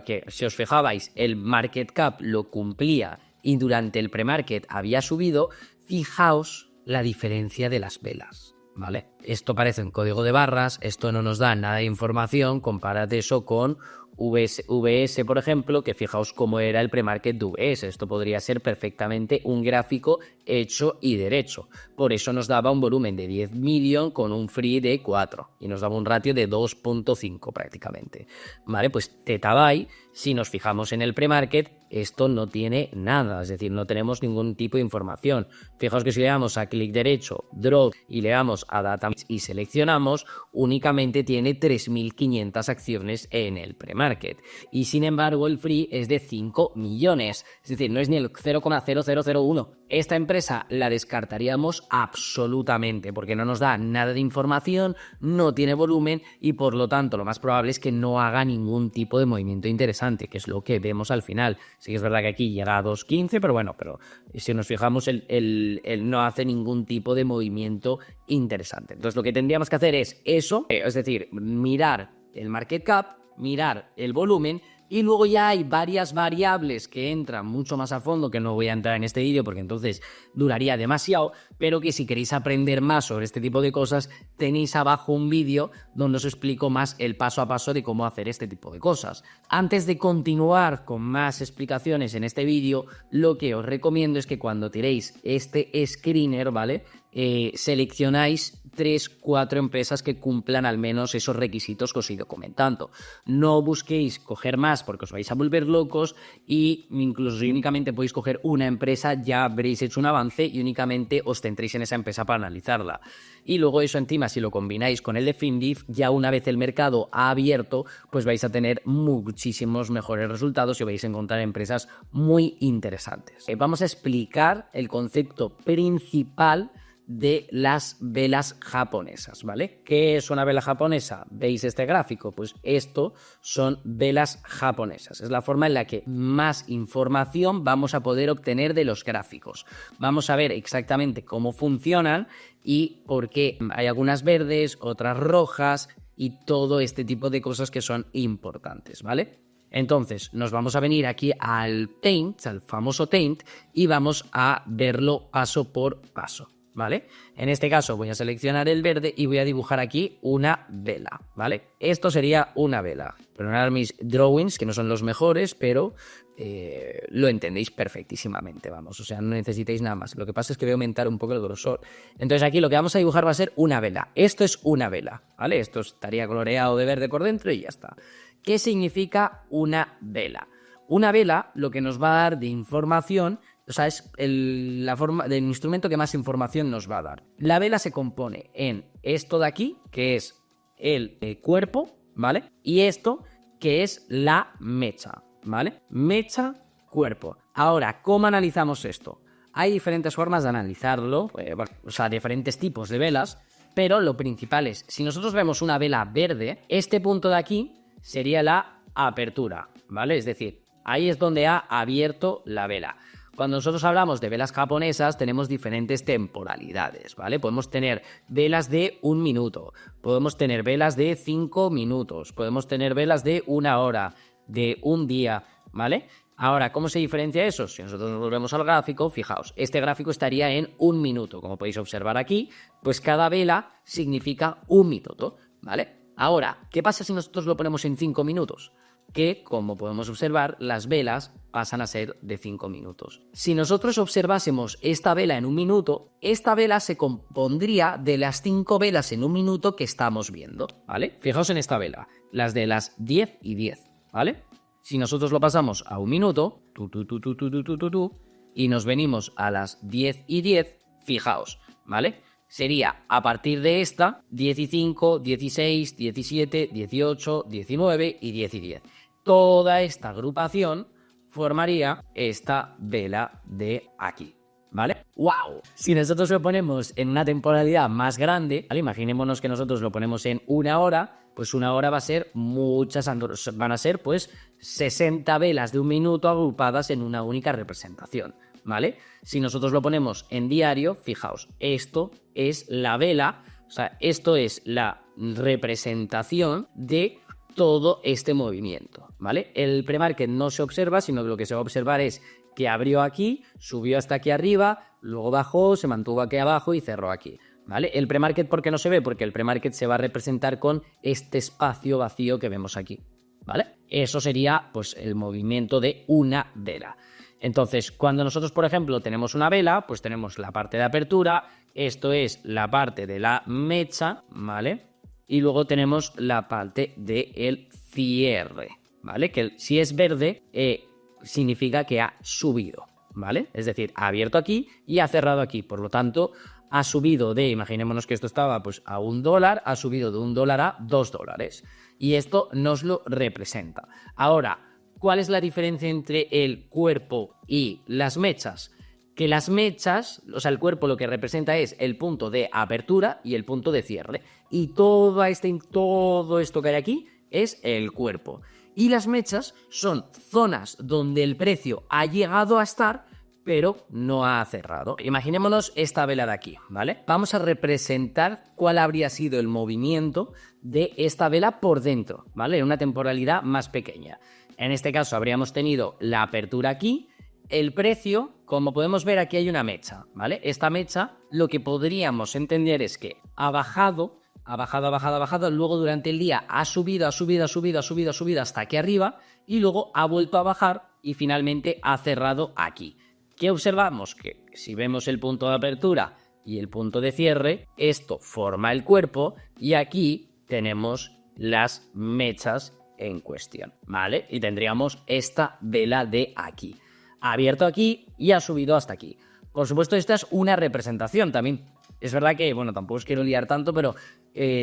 que si os fijabais el market cap lo cumplía y durante el pre-market había subido, fijaos la diferencia de las velas, ¿vale? Esto parece un código de barras, esto no nos da nada de información, comparad eso con VS, por ejemplo, que fijaos cómo era el pre-market de VS. Esto podría ser perfectamente un gráfico hecho y derecho. Por eso nos daba un volumen de 10 millones con un free de 4 y nos daba un ratio de 2,5 prácticamente. Vale, pues ZBuy, si nos fijamos en el pre-market, esto no tiene nada, es decir, no tenemos ningún tipo de información. Fijaos que si le damos a clic derecho, Draw, y le damos a Data y seleccionamos, únicamente tiene 3.500 acciones en el pre-market. Y sin embargo, el free es de 5 millones, es decir, no es ni el 0,0001. Esta empresa la descartaríamos absolutamente porque no nos da nada de información, no tiene volumen y por lo tanto lo más probable es que no haga ningún tipo de movimiento interesante, que es lo que vemos al final. Sí que es verdad que aquí llega a 2,15, pero bueno, pero si nos fijamos, él no hace ningún tipo de movimiento interesante. Entonces lo que tendríamos que hacer es eso, es decir, mirar el market cap, mirar el volumen, y luego ya hay varias variables que entran mucho más a fondo, que no voy a entrar en este vídeo porque entonces duraría demasiado, pero que si queréis aprender más sobre este tipo de cosas, tenéis abajo un vídeo donde os explico más el paso a paso de cómo hacer este tipo de cosas. Antes de continuar con más explicaciones en este vídeo, lo que os recomiendo es que cuando tiréis este screener, ¿vale?, seleccionáis 3-4 empresas que cumplan al menos esos requisitos que os he ido comentando. No busquéis coger más porque os vais a volver locos, y incluso si únicamente podéis coger una empresa ya habréis hecho un avance y únicamente os centréis en esa empresa para analizarla. Y luego eso encima, si lo combináis con el de FinDiff, ya una vez el mercado ha abierto, pues vais a tener muchísimos mejores resultados y vais a encontrar empresas muy interesantes. Vamos a explicar el concepto principal de las velas japonesas, ¿vale? ¿Qué es una vela japonesa? ¿Veis este gráfico? Pues esto son velas japonesas. Es la forma en la que más información vamos a poder obtener de los gráficos. Vamos a ver exactamente cómo funcionan y por qué hay algunas verdes, otras rojas y todo este tipo de cosas que son importantes, ¿vale? Entonces nos vamos a venir aquí al Paint, al famoso Paint, y vamos a verlo paso por paso, ¿vale? En este caso voy a seleccionar el verde y voy a dibujar aquí una vela, ¿vale? Esto sería una vela. Perdonad mis drawings, que no son los mejores, pero lo entendéis perfectísimamente, vamos. O sea, no necesitáis nada más. Lo que pasa es que voy a aumentar un poco el grosor. Entonces aquí lo que vamos a dibujar va a ser una vela. Esto es una vela, ¿vale? Esto estaría coloreado de verde por dentro y ya está. ¿Qué significa una vela? Una vela lo que nos va a dar de información, o sea, es la forma del instrumento que más información nos va a dar. La vela se compone en esto de aquí, que es el cuerpo, ¿vale? Y esto, que es la mecha, ¿vale? Mecha, cuerpo. Ahora, ¿cómo analizamos esto? Hay diferentes formas de analizarlo, o sea, diferentes tipos de velas, pero lo principal es, si nosotros vemos una vela verde, este punto de aquí sería la apertura, ¿vale? Es decir, ahí es donde ha abierto la vela. Cuando nosotros hablamos de velas japonesas tenemos diferentes temporalidades, ¿vale? Podemos tener velas de 1 minuto, podemos tener velas de 5 minutos, podemos tener velas de 1 hora, de 1 día, ¿vale? Ahora, ¿cómo se diferencia eso? Si nosotros nos volvemos al gráfico, fijaos, este gráfico estaría en 1 minuto, como podéis observar aquí, pues cada vela significa 1 minuto, ¿vale? Ahora, ¿qué pasa si nosotros lo ponemos en 5 minutos? Que, como podemos observar, las velas pasan a ser de 5 minutos. Si nosotros observásemos esta vela en 1 minuto, esta vela se compondría de las 5 velas en 1 minuto que estamos viendo, ¿vale? Fijaos en esta vela, las de las 10 y 10, ¿vale? Si nosotros lo pasamos a 1 minuto, y nos venimos a las 10 y 10, fijaos, ¿vale? Sería a partir de esta 15, 16, 17, 18, 19 y 10 y 10. Toda esta agrupación formaría esta vela de aquí, ¿vale? ¡Wow! Si nosotros lo ponemos en una temporalidad más grande, ¿vale? Imaginémonos que nosotros lo ponemos en 1 hora, pues 1 hora va a ser van a ser pues 60 velas de 1 minuto agrupadas en una única representación, ¿vale? Si nosotros lo ponemos en diario, fijaos, esto es la vela, o sea, esto es la representación de todo este movimiento, ¿vale? El premarket no se observa, sino que lo que se va a observar es que abrió aquí, subió hasta aquí arriba, luego bajó, se mantuvo aquí abajo y cerró aquí, ¿vale? El premarket, ¿por qué no se ve? Porque el premarket se va a representar con este espacio vacío que vemos aquí, ¿vale? Eso sería, pues, el movimiento de una vela. Entonces, cuando nosotros, por ejemplo, tenemos una vela, pues tenemos la parte de apertura, esto es la parte de la mecha, ¿vale? Y luego tenemos la parte del cierre, ¿vale? Que si es verde, significa que ha subido, ¿vale? Es decir, ha abierto aquí y ha cerrado aquí, por lo tanto, ha subido de, imaginémonos que esto estaba pues a $1, ha subido de $1 a $2. Y esto nos lo representa. Ahora, ¿cuál es la diferencia entre el cuerpo y las mechas? Que las mechas, o sea, el cuerpo lo que representa es el punto de apertura y el punto de cierre. Y todo esto que hay aquí es el cuerpo. Y las mechas son zonas donde el precio ha llegado a estar, pero no ha cerrado. Imaginémonos esta vela de aquí, ¿vale? Vamos a representar cuál habría sido el movimiento de esta vela por dentro, ¿vale? En una temporalidad más pequeña. En este caso habríamos tenido la apertura aquí. El precio, como podemos ver, aquí hay una mecha, ¿vale? Esta mecha, lo que podríamos entender es que ha bajado, luego durante el día ha subido hasta aquí arriba y luego ha vuelto a bajar y finalmente ha cerrado aquí. ¿Qué observamos? Que si vemos el punto de apertura y el punto de cierre, esto forma el cuerpo y aquí tenemos las mechas en cuestión, ¿vale? Y tendríamos esta vela de aquí. Ha abierto aquí y ha subido hasta aquí. Por supuesto, esta es una representación también. Es verdad que, bueno, tampoco os quiero liar tanto, pero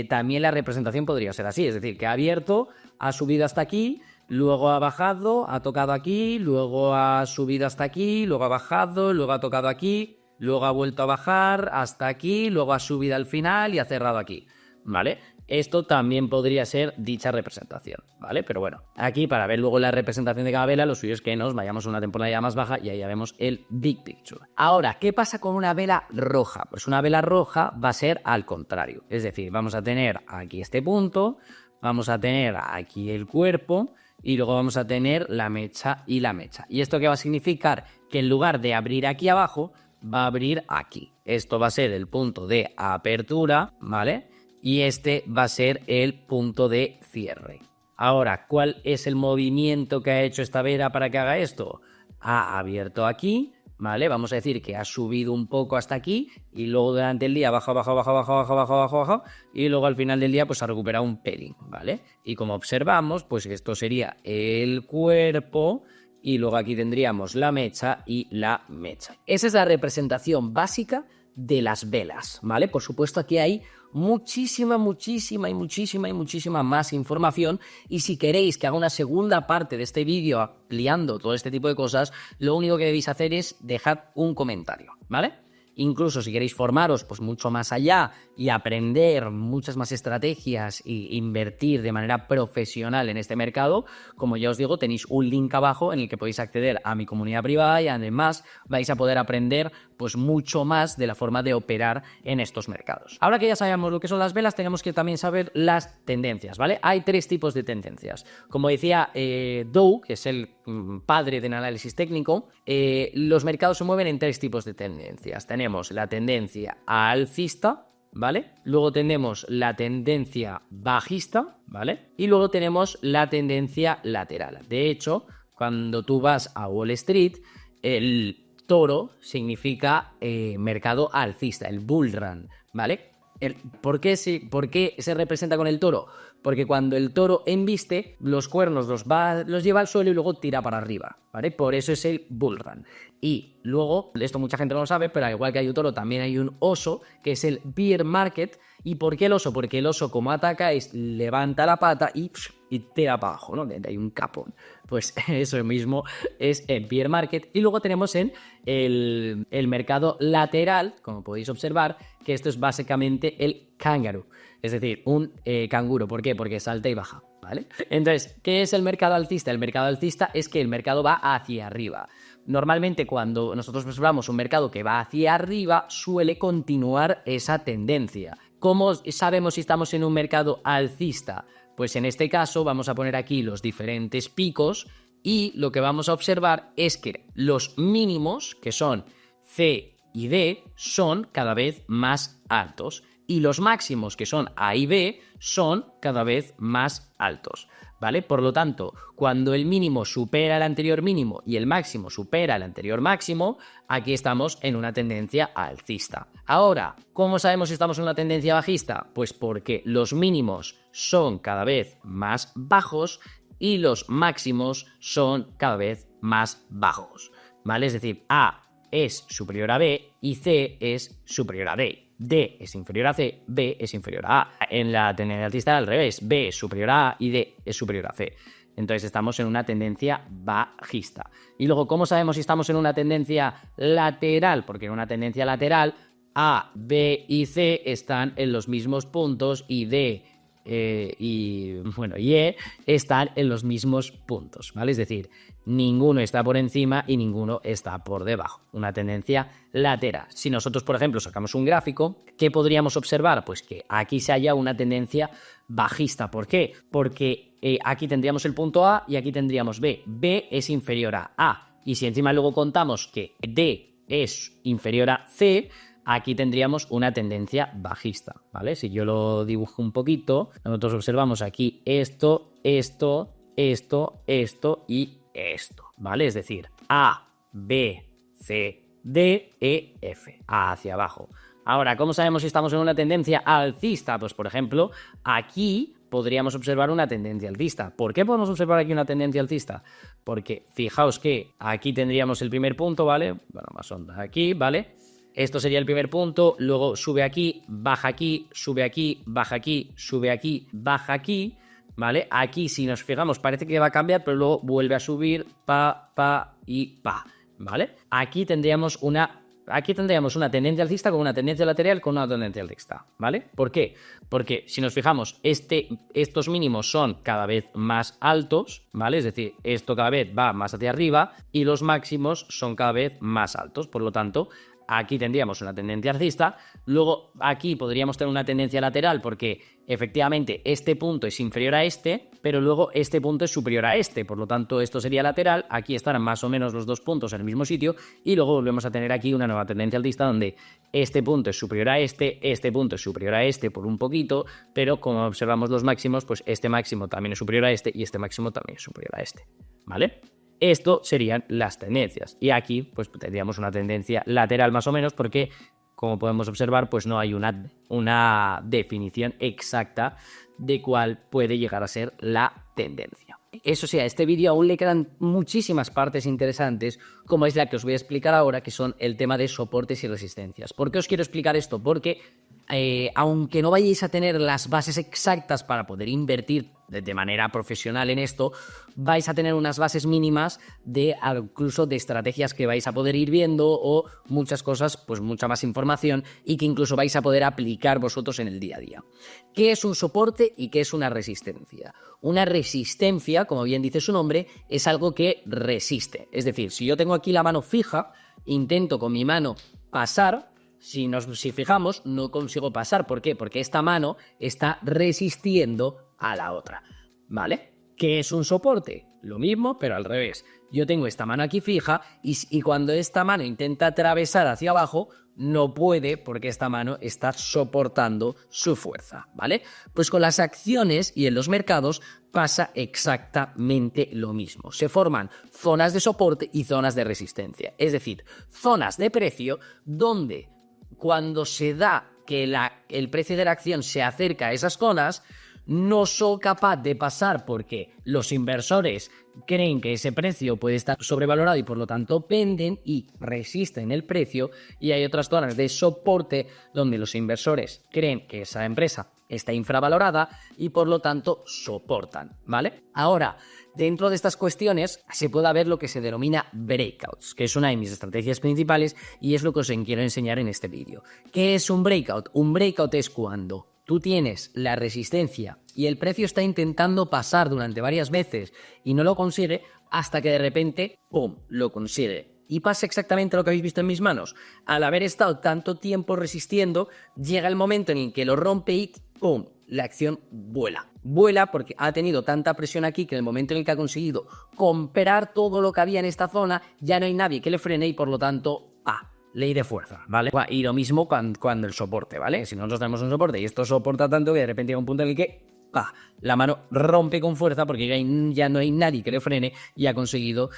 también la representación podría ser así. Es decir, que ha abierto, ha subido hasta aquí, luego ha bajado, ha tocado aquí, luego ha subido hasta aquí, luego ha bajado, luego ha tocado aquí, luego ha vuelto a bajar hasta aquí, luego ha subido al final y ha cerrado aquí, ¿vale? Esto también podría ser dicha representación, ¿vale? Pero bueno, aquí para ver luego la representación de cada vela, lo suyo es que nos vayamos a una temporalidad más baja y ahí ya vemos el big picture. Ahora, ¿qué pasa con una vela roja? Pues una vela roja va a ser al contrario. Es decir, vamos a tener aquí este punto, vamos a tener aquí el cuerpo y luego vamos a tener la mecha y la mecha. ¿Y esto qué va a significar? Que en lugar de abrir aquí abajo, va a abrir aquí. Esto va a ser el punto de apertura, ¿vale? Y este va a ser el punto de cierre. Ahora, ¿cuál es el movimiento que ha hecho esta vela para que haga esto? Ha abierto aquí, ¿vale? Vamos a decir que ha subido un poco hasta aquí y luego durante el día baja, y luego al final del día pues ha recuperado un pelín, ¿vale? Y como observamos, pues esto sería el cuerpo y luego aquí tendríamos la mecha y la mecha. Esa es la representación básica de las velas, ¿vale? Por supuesto, aquí hay muchísima más información, y si queréis que haga una segunda parte de este vídeo ampliando todo este tipo de cosas, lo único que debéis hacer es dejar un comentario, ¿vale? Incluso si queréis formaros pues mucho más allá y aprender muchas más estrategias e invertir de manera profesional en este mercado, como ya os digo, tenéis un link abajo en el que podéis acceder a mi comunidad privada y además vais a poder aprender pues mucho más de la forma de operar en estos mercados. Ahora que ya sabemos lo que son las velas, tenemos que también saber las tendencias, ¿vale? Hay tres tipos de tendencias. Como decía Dow, que es el padre del análisis técnico, los mercados se mueven en tres tipos de tendencias. Tenemos la tendencia alcista, ¿vale? Luego tenemos la tendencia bajista, ¿vale? Y luego tenemos la tendencia lateral. De hecho, cuando tú vas a Wall Street, el toro significa mercado alcista, el bull run, ¿vale? ¿Por qué se representa con el toro? Porque cuando el toro embiste, los cuernos los lleva al suelo y luego tira para arriba, ¿vale? Por eso es el bull run. Y luego, esto mucha gente no lo sabe, pero al igual que hay un toro, también hay un oso, que es el bear market. ¿Y por qué el oso? Porque el oso, como ataca, levanta la pata y tira para abajo, ¿no? Hay un capón. Pues eso mismo es el bear market. Y luego tenemos en el mercado lateral, como podéis observar, que esto es básicamente el kangaroo. Es decir, un canguro. ¿Por qué? Porque salta y baja, ¿vale? Entonces, ¿qué es el mercado alcista? El mercado alcista es que el mercado va hacia arriba. Normalmente cuando nosotros observamos un mercado que va hacia arriba, suele continuar esa tendencia. ¿Cómo sabemos si estamos en un mercado alcista? Pues en este caso vamos a poner aquí los diferentes picos y lo que vamos a observar es que los mínimos, que son C y D, son cada vez más altos. Y los máximos, que son A y B, son cada vez más altos, ¿vale? Por lo tanto, cuando el mínimo supera el anterior mínimo y el máximo supera el anterior máximo, aquí estamos en una tendencia alcista. Ahora, ¿cómo sabemos si estamos en una tendencia bajista? Pues porque los mínimos son cada vez más bajos y los máximos son cada vez más bajos, ¿vale? Es decir, A es superior a B y C es superior a D. D es inferior a C, B es inferior a A. En la tendencia alcista al revés, B es superior a A y D es superior a C. Entonces estamos en una tendencia bajista. Y luego, ¿cómo sabemos si estamos en una tendencia lateral? Porque en una tendencia lateral A, B y C están en los mismos puntos y D y E están en los mismos puntos, ¿vale? Es decir, ninguno está por encima y ninguno está por debajo. Una tendencia lateral. Si nosotros, por ejemplo, sacamos un gráfico, ¿qué podríamos observar? Pues que aquí se halla una tendencia bajista. ¿Por qué? Porque aquí tendríamos el punto A y aquí tendríamos B. B es inferior a A. Y si encima luego contamos que D es inferior a C, aquí tendríamos una tendencia bajista, ¿vale? Si yo lo dibujo un poquito, nosotros observamos aquí esto y esto, ¿vale? Es decir, A, B, C, D, E, F, A hacia abajo. Ahora, ¿cómo sabemos si estamos en una tendencia alcista? Pues, por ejemplo, aquí podríamos observar una tendencia alcista. ¿Por qué podemos observar aquí una tendencia alcista? Porque fijaos que aquí tendríamos el primer punto, ¿vale? Bueno, más onda aquí, ¿vale? Esto sería el primer punto, luego sube aquí, baja aquí, sube aquí, baja aquí, sube aquí, baja aquí, ¿vale? Aquí, si nos fijamos, parece que va a cambiar, pero luego vuelve a subir, pa y pa, ¿vale? Aquí tendríamos una tendencia alcista con una tendencia lateral con una tendencia alcista, ¿vale? ¿Por qué? Porque si nos fijamos, estos mínimos son cada vez más altos, ¿vale? Es decir, esto cada vez va más hacia arriba y los máximos son cada vez más altos. Por lo tanto, aquí tendríamos una tendencia alcista, luego aquí podríamos tener una tendencia lateral porque efectivamente este punto es inferior a este, pero luego este punto es superior a este, por lo tanto esto sería lateral, aquí estarán más o menos los dos puntos en el mismo sitio y luego volvemos a tener aquí una nueva tendencia alcista donde este punto es superior a este punto es superior a este por un poquito, pero como observamos los máximos, pues este máximo también es superior a este y este máximo también es superior a este, ¿vale? Esto serían las tendencias y aquí pues tendríamos una tendencia lateral más o menos porque como podemos observar pues no hay una definición exacta de cuál puede llegar a ser la tendencia. Eso sí, a este vídeo aún le quedan muchísimas partes interesantes, como es la que os voy a explicar ahora, que son el tema de soportes y resistencias. ¿Por qué os quiero explicar esto? Porque aunque no vayáis a tener las bases exactas para poder invertir de manera profesional en esto, vais a tener unas bases mínimas de incluso de estrategias que vais a poder ir viendo o muchas cosas, pues mucha más información y que incluso vais a poder aplicar vosotros en el día a día. ¿Qué es un soporte y qué es una resistencia? Una resistencia, como bien dice su nombre, es algo que resiste. Es decir, si yo tengo aquí la mano fija, intento con mi mano pasar. Si fijamos, no consigo pasar. ¿Por qué? Porque esta mano está resistiendo a la otra, ¿vale? ¿Qué es un soporte? Lo mismo, pero al revés. Yo tengo esta mano aquí fija y cuando esta mano intenta atravesar hacia abajo, no puede porque esta mano está soportando su fuerza, ¿vale? Pues con las acciones y en los mercados pasa exactamente lo mismo. Se forman zonas de soporte y zonas de resistencia. Es decir, zonas de precio donde cuando se da que el precio de la acción se acerca a esas zonas, no soy capaz de pasar porque los inversores creen que ese precio puede estar sobrevalorado y por lo tanto venden y resisten el precio, y hay otras zonas de soporte donde los inversores creen que esa empresa está infravalorada y por lo tanto soportan, ¿vale? Ahora, dentro de estas cuestiones se puede ver lo que se denomina breakouts, que es una de mis estrategias principales y es lo que os quiero enseñar en este vídeo. ¿Qué es un breakout? Un breakout es cuando tú tienes la resistencia y el precio está intentando pasar durante varias veces y no lo consigue hasta que de repente, ¡pum!, lo consigue. Y pasa exactamente lo que habéis visto en mis manos. Al haber estado tanto tiempo resistiendo, llega el momento en el que lo rompe y ¡pum!, la acción vuela. Vuela porque ha tenido tanta presión aquí que en el momento en el que ha conseguido comprar todo lo que había en esta zona, ya no hay nadie que le frene y por lo tanto, ley de fuerza, ¿vale? Y lo mismo cuando el soporte, ¿vale? Si nosotros tenemos un soporte y esto soporta tanto que de repente llega un punto en el que la mano rompe con fuerza porque ya no hay nadie que le frene y ha conseguido,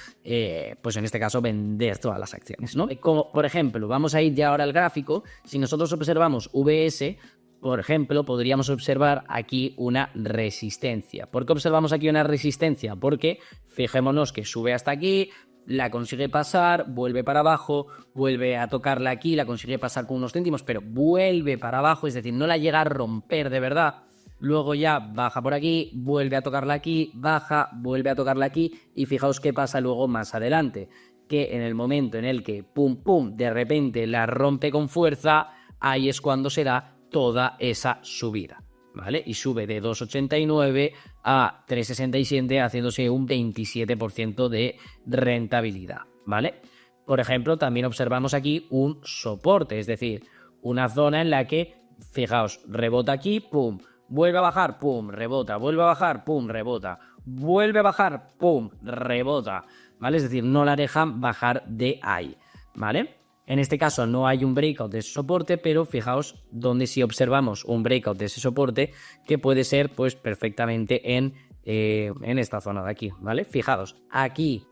pues en este caso, vender todas las acciones, ¿no? Como, por ejemplo, vamos a ir ya ahora al gráfico. Si nosotros observamos VS, por ejemplo, podríamos observar aquí una resistencia. ¿Por qué observamos aquí una resistencia? Porque fijémonos que sube hasta aquí, la consigue pasar, vuelve para abajo, vuelve a tocarla aquí, la consigue pasar con unos céntimos, pero vuelve para abajo, es decir, no la llega a romper de verdad. Luego ya baja por aquí, vuelve a tocarla aquí, baja, vuelve a tocarla aquí y fijaos qué pasa luego más adelante, que en el momento en el que pum pum de repente la rompe con fuerza, ahí es cuando se da toda esa subida, ¿vale? Y sube de 2,89 a 3,67 haciéndose un 27% de rentabilidad, ¿vale? Por ejemplo, también observamos aquí un soporte, es decir, una zona en la que, fijaos, rebota aquí, pum, vuelve a bajar, pum, rebota, vuelve a bajar, pum, rebota, vuelve a bajar, pum, rebota, ¿vale? Es decir, no la dejan bajar de ahí, ¿vale? En este caso no hay un breakout de ese soporte, pero fijaos donde sí observamos un breakout de ese soporte que puede ser pues perfectamente en esta zona de aquí, ¿vale? Fijaos, aquí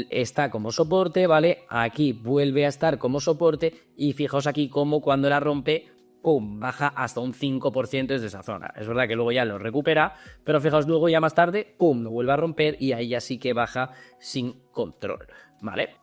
está como soporte, ¿vale? Aquí vuelve a estar como soporte y fijaos aquí como cuando la rompe, ¡pum!, baja hasta un 5% desde esa zona. Es verdad que luego ya lo recupera, pero fijaos luego ya más tarde, ¡pum!, lo vuelve a romper y ahí ya sí que baja sin control, ¿vale?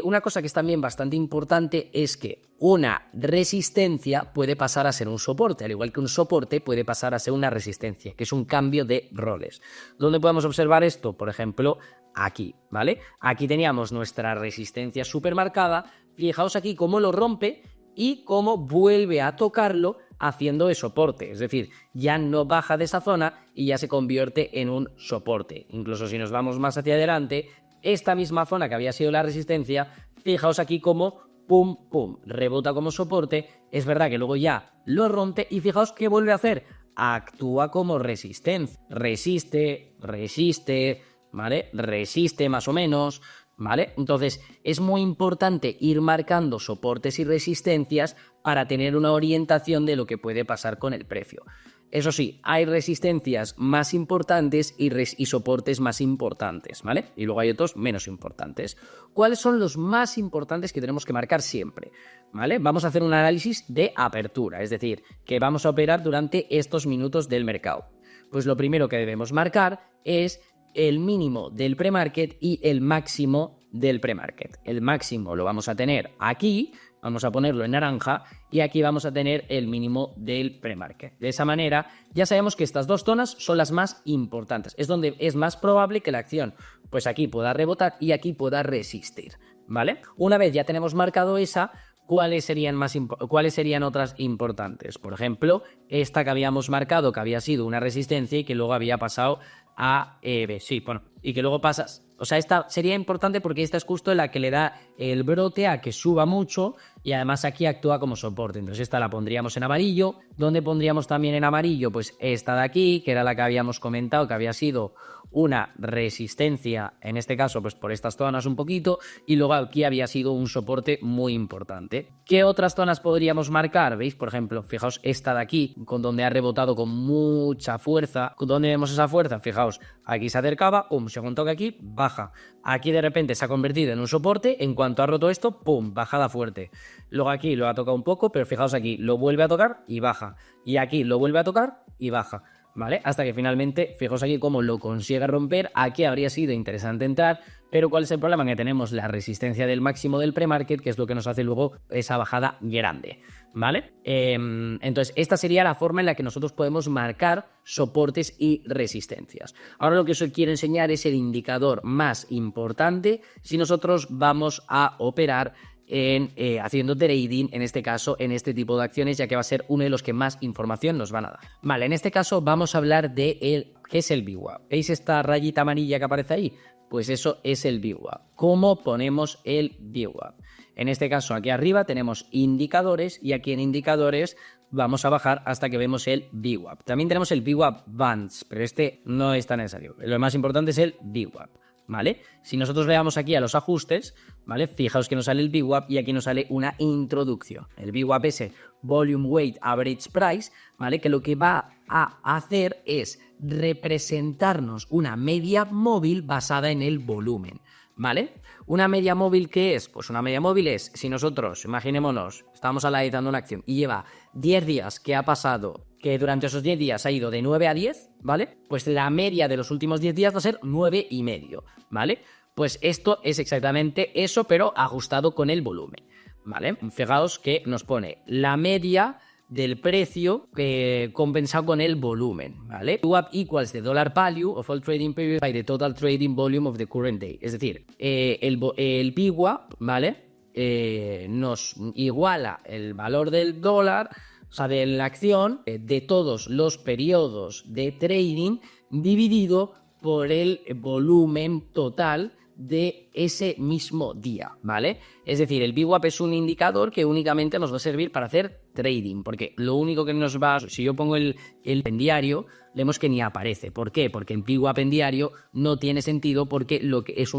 Una cosa que es también bastante importante es que una resistencia puede pasar a ser un soporte, al igual que un soporte puede pasar a ser una resistencia, que es un cambio de roles. ¿Dónde podemos observar esto? Por ejemplo, aquí, ¿vale? Aquí teníamos nuestra resistencia súper marcada, fijaos aquí cómo lo rompe y cómo vuelve a tocarlo haciendo de soporte, es decir, ya no baja de esa zona y ya se convierte en un soporte. Incluso si nos vamos más hacia adelante, esta misma zona que había sido la resistencia, fijaos aquí cómo pum, pum, rebota como soporte, es verdad que luego ya lo rompe y fijaos qué vuelve a hacer, actúa como resistencia, resiste, ¿vale? Resiste más o menos, ¿vale? Entonces es muy importante ir marcando soportes y resistencias para tener una orientación de lo que puede pasar con el precio. Eso sí, hay resistencias más importantes y soportes más importantes, ¿vale? Y luego hay otros menos importantes. ¿Cuáles son los más importantes que tenemos que marcar siempre? ¿Vale? Vamos a hacer un análisis de apertura, es decir, que vamos a operar durante estos minutos del mercado. Pues lo primero que debemos marcar es el mínimo del premarket y el máximo del premarket. El máximo lo vamos a tener aquí, vamos a ponerlo en naranja, y aquí vamos a tener el mínimo del premarket. De esa manera ya sabemos que estas dos zonas son las más importantes, es donde es más probable que la acción pues aquí pueda rebotar y aquí pueda resistir, ¿vale? Una vez ya tenemos marcado esa, ¿cuáles serían otras importantes? Por ejemplo, esta que habíamos marcado, que había sido una resistencia y que luego había pasado a sí, bueno, y que luego pasas. O sea, esta sería importante porque esta es justo la que le da el brote a que suba mucho y además aquí actúa como soporte. Entonces esta la pondríamos en amarillo. ¿Dónde pondríamos también en amarillo? Pues esta de aquí, que era la que habíamos comentado, que había sido una resistencia, en este caso pues por estas zonas un poquito, y luego aquí había sido un soporte muy importante. ¿Qué otras zonas podríamos marcar? ¿Veis? Por ejemplo, fijaos esta de aquí, con donde ha rebotado con mucha fuerza. ¿Dónde vemos esa fuerza? Fijaos, aquí se acercaba, según toca aquí, baja. Aquí de repente se ha convertido en un soporte, en cuanto ha roto esto, ¡pum!, bajada fuerte. Luego aquí lo ha tocado un poco, pero fijaos aquí, lo vuelve a tocar y baja. Y aquí lo vuelve a tocar y baja, ¿vale? Hasta que finalmente, fijaos aquí cómo lo consigue romper. Aquí habría sido interesante entrar, pero ¿cuál es el problema? Que tenemos la resistencia del máximo del premarket, que es lo que nos hace luego esa bajada grande, ¿vale? Entonces esta sería la forma en la que nosotros podemos marcar soportes y resistencias. Ahora lo que os quiero enseñar es el indicador más importante si nosotros vamos a operar haciendo trading, en este caso, en este tipo de acciones, ya que va a ser uno de los que más información nos van a dar. Vale, en este caso vamos a hablar de ¿qué es el VWAP? ¿Veis esta rayita amarilla que aparece ahí? Pues eso es el VWAP. ¿Cómo ponemos el VWAP? En este caso, aquí arriba tenemos indicadores y aquí en indicadores vamos a bajar hasta que vemos el VWAP. También tenemos el VWAP Bands, pero este no es tan necesario. Lo más importante es el VWAP, ¿vale? Si nosotros le damos aquí a los ajustes, ¿vale? Fijaos que nos sale el VWAP y aquí nos sale una introducción. El VWAP es Volume Weight Average Price, ¿vale? Que lo que va a hacer es representarnos una media móvil basada en el volumen, ¿vale? ¿Una media móvil qué es? Pues una media móvil es, si nosotros, imaginémonos, estamos analizando una acción y lleva 10 días que ha pasado, que durante esos 10 días ha ido de 9 a 10, ¿vale? Pues la media de los últimos 10 días va a ser 9,5, ¿vale? Pues esto es exactamente eso, pero ajustado con el volumen, ¿vale? Fijaos que nos pone la media del precio compensado con el volumen, ¿vale? VWAP equals the dollar value of all trading period by the total trading volume of the current day. Es decir, el VWAP, ¿vale? Nos iguala el valor del dólar, o sea, de la acción, de todos los periodos de trading dividido por el volumen total de ese mismo día, ¿vale? Es decir, el VWAP es un indicador que únicamente nos va a servir para hacer trading, porque lo único que nos va, si yo pongo el en diario, vemos que ni aparece. ¿Por qué? Porque el VWAP en diario no tiene sentido porque lo que es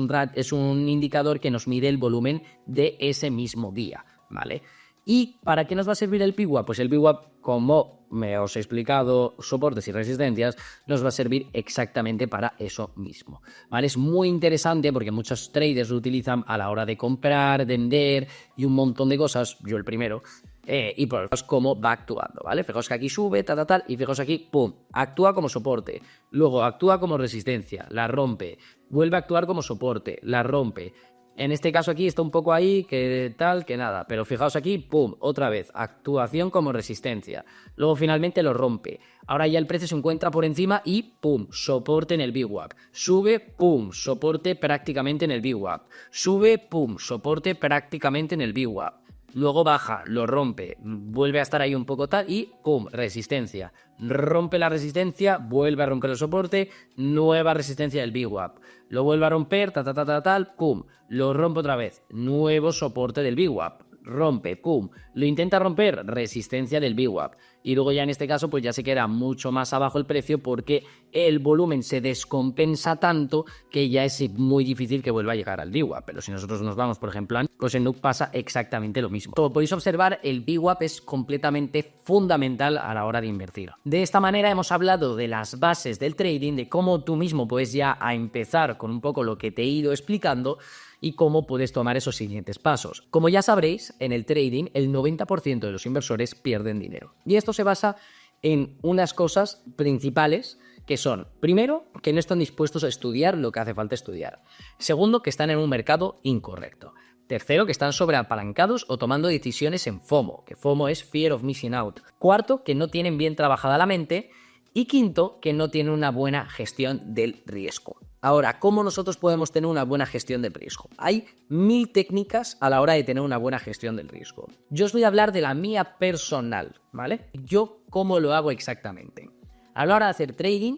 un indicador que nos mide el volumen de ese mismo día, ¿vale? ¿Y para qué nos va a servir el VWAP? Pues el VWAP, como me os he explicado, soportes y resistencias, nos va a servir exactamente para eso mismo, ¿vale? Es muy interesante porque muchos traders lo utilizan a la hora de comprar, vender y un montón de cosas, yo el primero, y por cómo va actuando, ¿vale? Fijaos que aquí sube, tal, y fijaos aquí, pum, actúa como soporte, luego actúa como resistencia, la rompe, vuelve a actuar como soporte, la rompe. En este caso aquí está un poco ahí, que tal, que nada. Pero fijaos aquí, pum, otra vez, actuación como resistencia. Luego finalmente lo rompe. Ahora ya el precio se encuentra por encima y pum, soporte en el VWAP. Sube, pum, soporte prácticamente en el VWAP. Sube, pum, soporte prácticamente en el VWAP. Luego baja, lo rompe, vuelve a estar ahí un poco tal y pum, resistencia. Rompe la resistencia, vuelve a romper el soporte, nueva resistencia del VWAP. Lo vuelve a romper, tal, pum, lo rompe otra vez, nuevo soporte del VWAP. rompe, pum, lo intenta romper, resistencia del VWAP. Y luego ya en este caso pues ya se queda mucho más abajo el precio porque el volumen se descompensa tanto que ya es muy difícil que vuelva a llegar al VWAP. Pero si nosotros nos vamos, por ejemplo, pues en NUC pasa exactamente lo mismo. Como podéis observar, el VWAP es completamente fundamental a la hora de invertir. De esta manera hemos hablado de las bases del trading, de cómo tú mismo puedes ya a empezar con un poco lo que te he ido explicando y cómo puedes tomar esos siguientes pasos. Como ya sabréis, en el trading el 90% de los inversores pierden dinero. Y esto se basa en unas cosas principales que son, primero, que no están dispuestos a estudiar lo que hace falta estudiar. Segundo, que están en un mercado incorrecto. Tercero, que están sobreapalancados o tomando decisiones en FOMO, que FOMO es Fear of Missing Out. Cuarto, que no tienen bien trabajada la mente. Y quinto, que no tienen una buena gestión del riesgo. Ahora, ¿cómo nosotros podemos tener una buena gestión del riesgo? Hay 1000 técnicas a la hora de tener una buena gestión del riesgo. Yo os voy a hablar de la mía personal, ¿vale? Yo, ¿cómo lo hago exactamente? A la hora de hacer trading,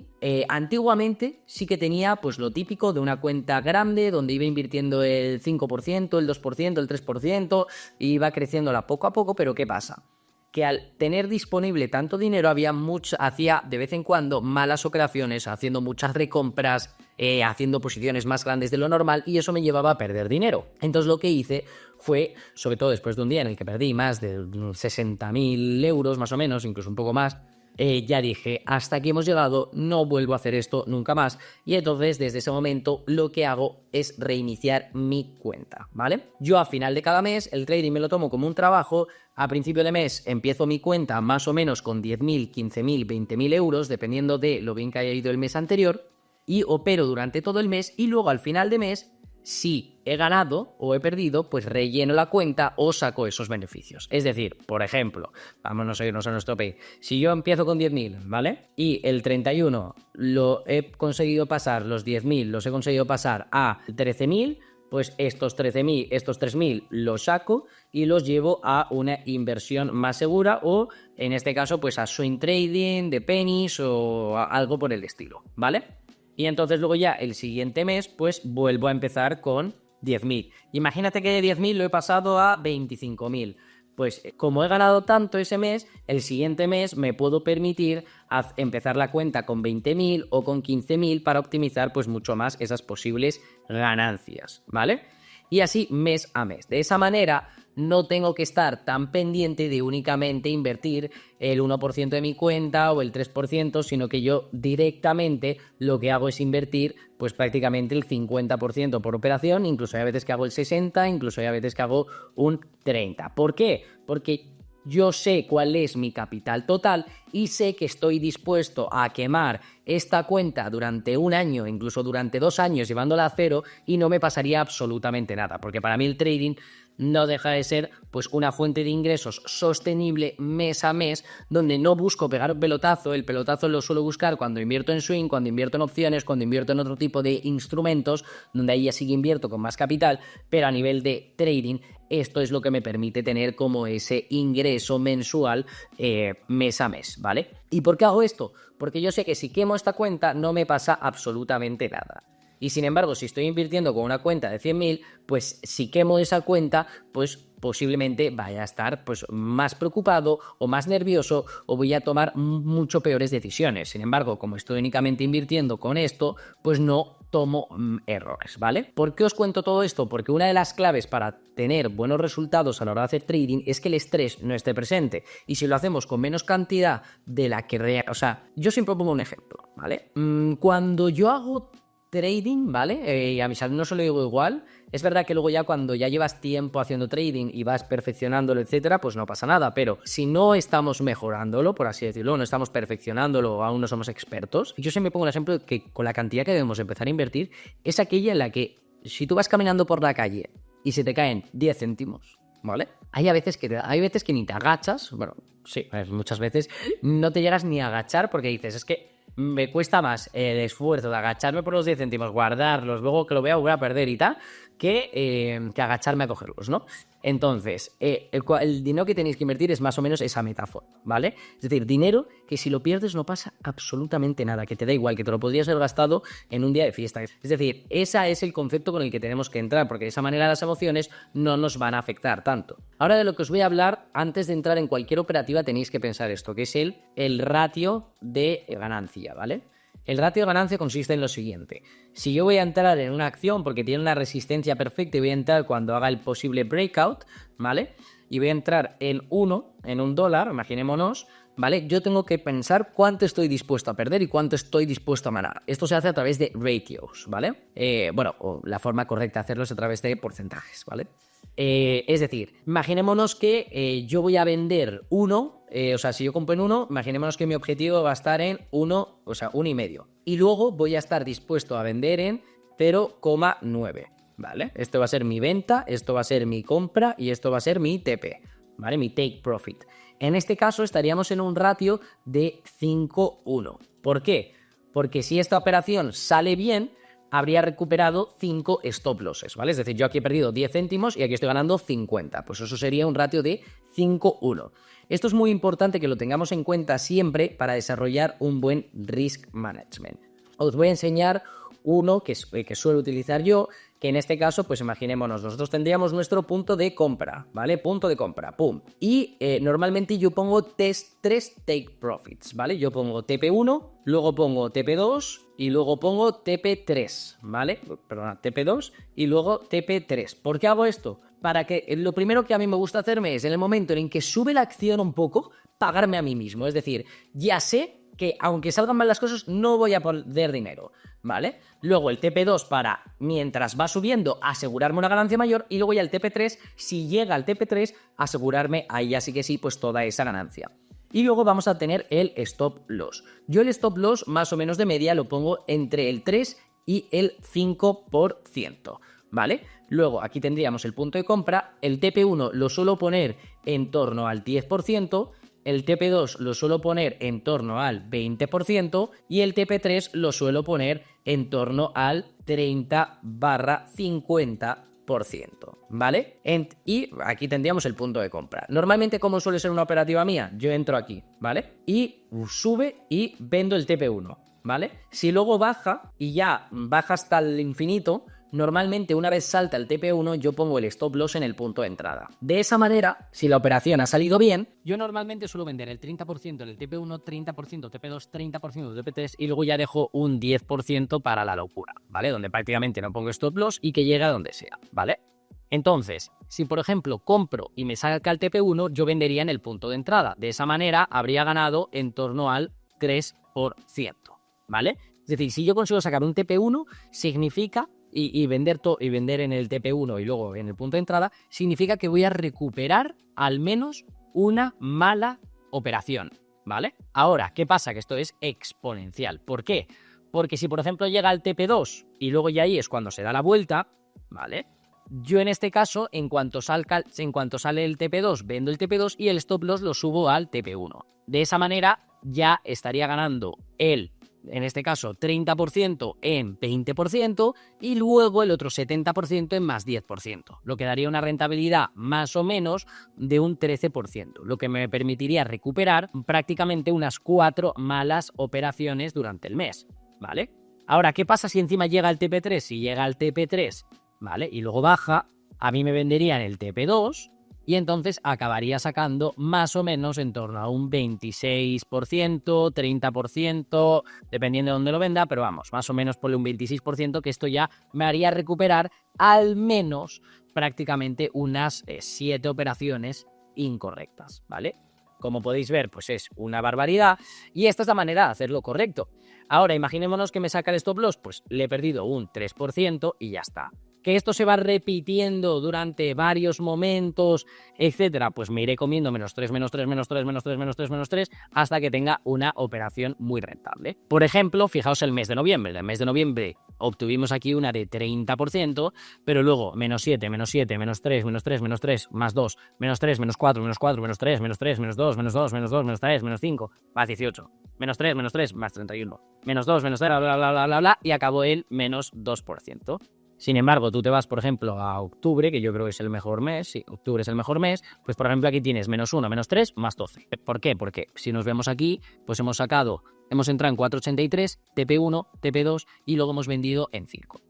antiguamente sí que tenía pues lo típico de una cuenta grande donde iba invirtiendo el 5%, el 2%, el 3%, y iba creciéndola poco a poco, pero ¿qué pasa? Que al tener disponible tanto dinero hacía de vez en cuando malas operaciones, haciendo muchas recompras, haciendo posiciones más grandes de lo normal, y eso me llevaba a perder dinero. Entonces lo que hice fue, sobre todo después de un día en el que perdí más de 60.000 euros más o menos, incluso un poco más, ya dije, hasta aquí hemos llegado, no vuelvo a hacer esto nunca más. Y entonces desde ese momento lo que hago es reiniciar mi cuenta, ¿vale? Yo a final de cada mes el trading me lo tomo como un trabajo. A principio de mes empiezo mi cuenta más o menos con 10.000, 15.000, 20.000 euros, dependiendo de lo bien que haya ido el mes anterior, y opero durante todo el mes, y luego al final de mes, si he ganado o he perdido, pues relleno la cuenta o saco esos beneficios. Es decir, por ejemplo, vámonos a irnos a nuestro pay. Si yo empiezo con 10.000, ¿vale? Y el 31 lo he conseguido pasar, los 10.000 los he conseguido pasar a 13.000, pues estos 13.000, estos 3.000 los saco y los llevo a una inversión más segura, o en este caso pues a swing trading de pennies o algo por el estilo, ¿vale? Y entonces luego ya el siguiente mes pues vuelvo a empezar con 10.000. Imagínate que de 10.000 lo he pasado a 25.000. Pues como he ganado tanto ese mes, el siguiente mes me puedo permitir empezar la cuenta con 20.000 o con 15.000 para optimizar pues mucho más esas posibles ganancias, ¿vale? Y así mes a mes. De esa manera no tengo que estar tan pendiente de únicamente invertir el 1% de mi cuenta o el 3%, sino que yo directamente lo que hago es invertir pues prácticamente el 50% por operación. Incluso hay veces que hago el 60%, incluso hay veces que hago un 30%. ¿Por qué? Porque yo sé cuál es mi capital total y sé que estoy dispuesto a quemar esta cuenta durante un año, incluso durante 2 años, llevándola a cero, y no me pasaría absolutamente nada, porque para mí el trading no deja de ser pues una fuente de ingresos sostenible mes a mes, donde no busco pegar un pelotazo. El pelotazo lo suelo buscar cuando invierto en swing, cuando invierto en opciones, cuando invierto en otro tipo de instrumentos, donde ahí ya sí que invierto con más capital, pero a nivel de trading esto es lo que me permite tener como ese ingreso mensual mes a mes, ¿vale? ¿Y por qué hago esto? Porque yo sé que si quemo esta cuenta no me pasa absolutamente nada. Y sin embargo, si estoy invirtiendo con una cuenta de 100.000, pues si quemo esa cuenta, pues posiblemente vaya a estar pues más preocupado o más nervioso, o voy a tomar mucho peores decisiones. Sin embargo, como estoy únicamente invirtiendo con esto, pues no tomo errores, ¿vale? ¿Por qué os cuento todo esto? Porque una de las claves para tener buenos resultados a la hora de hacer trading es que el estrés no esté presente. Y si lo hacemos con menos cantidad de la que... O sea, yo siempre pongo un ejemplo, ¿vale? Cuando yo hago trading, ¿vale? Y a mis alumnos se lo digo igual. Es verdad que luego ya cuando ya llevas tiempo haciendo trading y vas perfeccionándolo, etcétera, pues no pasa nada. Pero si no estamos mejorándolo, por así decirlo, no estamos perfeccionándolo o aún no somos expertos, yo siempre pongo un ejemplo de que con la cantidad que debemos empezar a invertir es aquella en la que si tú vas caminando por la calle y se te caen 10 céntimos, ¿vale? Hay veces que ni te agachas, bueno, sí, muchas veces no te llegas ni a agachar porque dices, es que me cuesta más el esfuerzo de agacharme por los 10 céntimos, guardarlos, luego que lo voy a volver a perder y tal, que agacharme a cogerlos, ¿no? Entonces, el dinero que tenéis que invertir es más o menos esa metáfora, ¿vale? Es decir, dinero que si lo pierdes no pasa absolutamente nada, que te da igual, que te lo podrías haber gastado en un día de fiesta. Es decir, ese es el concepto con el que tenemos que entrar, porque de esa manera las emociones no nos van a afectar tanto. Ahora de lo que os voy a hablar, antes de entrar en cualquier operativa tenéis que pensar esto, que es el ratio de ganancia, ¿vale? El ratio de ganancia consiste en lo siguiente. Si yo voy a entrar en una acción porque tiene una resistencia perfecta y voy a entrar cuando haga el posible breakout, ¿vale? Y voy a entrar en un dólar, imaginémonos, ¿vale? Yo tengo que pensar cuánto estoy dispuesto a perder y cuánto estoy dispuesto a ganar. Esto se hace a través de ratios, ¿vale? La forma correcta de hacerlo es a través de porcentajes, ¿vale? Es decir, imaginémonos que yo voy a vender si yo compro en 1, imaginémonos que mi objetivo va a estar en 1,5. Y luego voy a estar dispuesto a vender en 0,9, ¿vale? Esto va a ser mi venta, esto va a ser mi compra y esto va a ser mi TP, ¿vale? Mi take profit. En este caso estaríamos en un ratio de 5:1. ¿Por qué? Porque si esta operación sale bien, habría recuperado 5 stop losses, ¿vale? Es decir, yo aquí he perdido 10 céntimos y aquí estoy ganando 50. Pues eso sería un ratio de 5:1. Esto es muy importante que lo tengamos en cuenta siempre para desarrollar un buen risk management. Os voy a enseñar uno que suelo utilizar yo, que en este caso, pues imaginémonos, nosotros tendríamos nuestro punto de compra, ¿vale? Punto de compra, pum. Y normalmente yo pongo 3 take profits, ¿vale? Yo pongo TP1, luego pongo TP2 y luego pongo TP3, ¿vale? Perdona, TP2 y luego TP3. ¿Por qué hago esto? Para que lo primero que a mí me gusta hacerme es, en el momento en que sube la acción un poco, pagarme a mí mismo. Es decir, ya sé que aunque salgan mal las cosas, no voy a perder dinero, ¿vale? Luego el TP2 para, mientras va subiendo, asegurarme una ganancia mayor, y luego ya el TP3, si llega al TP3, asegurarme, ahí ya sí que sí, pues toda esa ganancia. Y luego vamos a tener el stop loss. Yo el stop loss más o menos de media lo pongo entre el 3 y el 5%, ¿vale? Luego aquí tendríamos el punto de compra, el TP1 lo suelo poner en torno al 10%, el TP2 lo suelo poner en torno al 20% y el TP3 lo suelo poner en torno al 30/50%, ¿vale? Y aquí tendríamos el punto de compra. Normalmente, ¿cómo suele ser una operativa mía? Yo entro aquí, ¿vale? Y sube y vendo el TP1, ¿vale? Si luego baja y ya baja hasta el infinito, normalmente una vez salta el TP1 yo pongo el stop loss en el punto de entrada. De esa manera, si la operación ha salido bien, yo normalmente suelo vender el 30% en el TP1, 30% TP2, 30% TP3 y luego ya dejo un 10% para la locura, ¿vale? Donde prácticamente no pongo stop loss y que llegue a donde sea, ¿vale? Entonces, si por ejemplo compro y me saca el TP1, yo vendería en el punto de entrada. De esa manera habría ganado en torno al 3%, ¿vale? Es decir, si yo consigo sacar un TP1, significa y vender en el TP1 y luego en el punto de entrada, significa que voy a recuperar al menos una mala operación, ¿vale? Ahora, ¿qué pasa? Que esto es exponencial. ¿Por qué? Porque si por ejemplo llega al TP2 y luego ya ahí es cuando se da la vuelta, ¿vale? Yo en este caso, en cuanto sale el TP2, vendo el TP2 y el stop loss lo subo al TP1. De esa manera ya estaría ganando en este caso 30% en 20% y luego el otro 70% en más 10%, lo que daría una rentabilidad más o menos de un 13%, lo que me permitiría recuperar prácticamente unas 4 malas operaciones durante el mes, ¿vale? Ahora, ¿qué pasa si encima llega el TP3? Si llega al TP3, ¿vale? Y luego baja, a mí me venderían el TP2 y entonces acabaría sacando más o menos en torno a un 26%, 30%, dependiendo de dónde lo venda, pero vamos, más o menos ponle un 26%, que esto ya me haría recuperar al menos prácticamente unas 7 operaciones incorrectas, ¿vale? Como podéis ver, pues es una barbaridad y esta es la manera de hacerlo correcto. Ahora, imaginémonos que me saca el stop loss, pues le he perdido un 3% y ya está. Que esto se va repitiendo durante varios momentos, etcétera, pues me iré comiendo menos 3, menos 3, menos 3, menos 3, menos 3, menos 3, hasta que tenga una operación muy rentable. Por ejemplo, fijaos el mes de noviembre. En el mes de noviembre obtuvimos aquí una de 30%, pero luego menos 7, menos 7, menos 3, menos 3, menos 3, más 2, menos 3, menos 4, menos 4, menos 3, menos 3, menos 2, menos 2, menos 2, menos 3, menos 5, más 18, menos 3, más 31, menos 2, menos 0, bla, bla, bla, bla, bla, y acabó el menos 2%. Sin embargo, tú te vas, por ejemplo, a octubre, que yo creo que es el mejor mes, sí, octubre es el mejor mes, pues por ejemplo aquí tienes -1, -3, +12. ¿Por qué? Porque si nos vemos aquí, pues hemos entrado en 4,83, TP1, TP2 y luego hemos vendido en 5.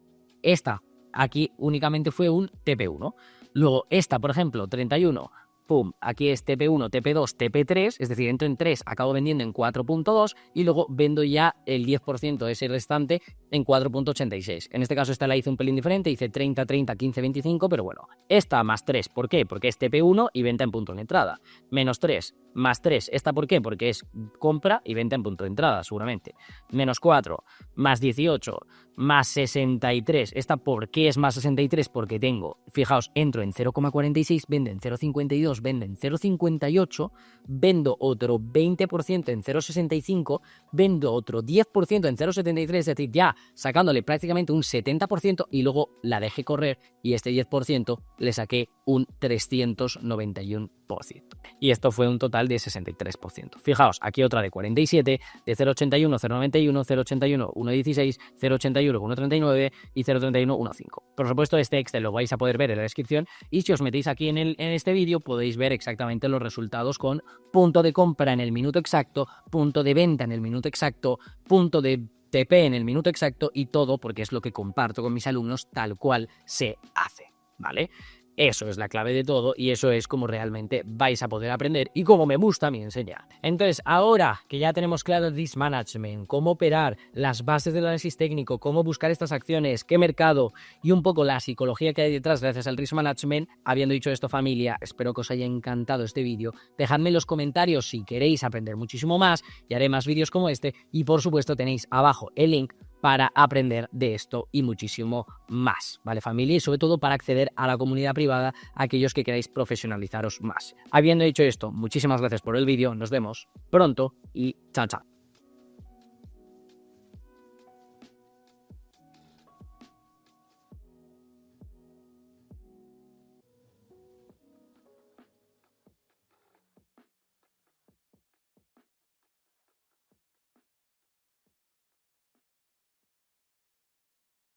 Esta aquí únicamente fue un TP1. Luego esta, por ejemplo, 31, pum, aquí es TP1, TP2, TP3, es decir, entro en 3, acabo vendiendo en 4.2 y luego vendo ya el 10% de ese restante en 4.86. En este caso esta la hice un pelín diferente, hice 30, 30, 15, 25, pero bueno, esta más 3, ¿por qué? Porque es TP1 y venta en punto de entrada. -3, más 3, ¿esta por qué? Porque es compra y venta en punto de entrada, seguramente. -4, más 18, más 63. ¿Esta por qué es más 63? Porque tengo, fijaos, entro en 0,46, vendo en 0,52, vendo en 0,58, vendo otro 20% en 0,65, vendo otro 10% en 0,73, es decir, ya sacándole prácticamente un 70% y luego la dejé correr y este 10% le saqué un 391%. Y esto fue un total de 63%. Fijaos, aquí otra de 47, de 0,81, 0,91, 0,81, 1,16, 0,81, 1,39 y 0,31, 1,5. Por supuesto, este Excel lo vais a poder ver en la descripción y si os metéis aquí en este vídeo podéis ver exactamente los resultados con punto de compra en el minuto exacto, punto de venta en el minuto exacto, punto de TP en el minuto exacto y todo porque es lo que comparto con mis alumnos tal cual se hace, ¿vale? Eso es la clave de todo y eso es como realmente vais a poder aprender y como me gusta a mí enseñar. Entonces, ahora que ya tenemos claro el risk management, cómo operar, las bases del análisis técnico, cómo buscar estas acciones, qué mercado y un poco la psicología que hay detrás gracias al risk management, habiendo dicho esto, familia, espero que os haya encantado este vídeo. Dejadme en los comentarios si queréis aprender muchísimo más y haré más vídeos como este y por supuesto tenéis abajo el link para aprender de esto y muchísimo más, ¿vale, familia? Y sobre todo para acceder a la comunidad privada, aquellos que queráis profesionalizaros más. Habiendo dicho esto, muchísimas gracias por el vídeo, nos vemos pronto y chao, chao.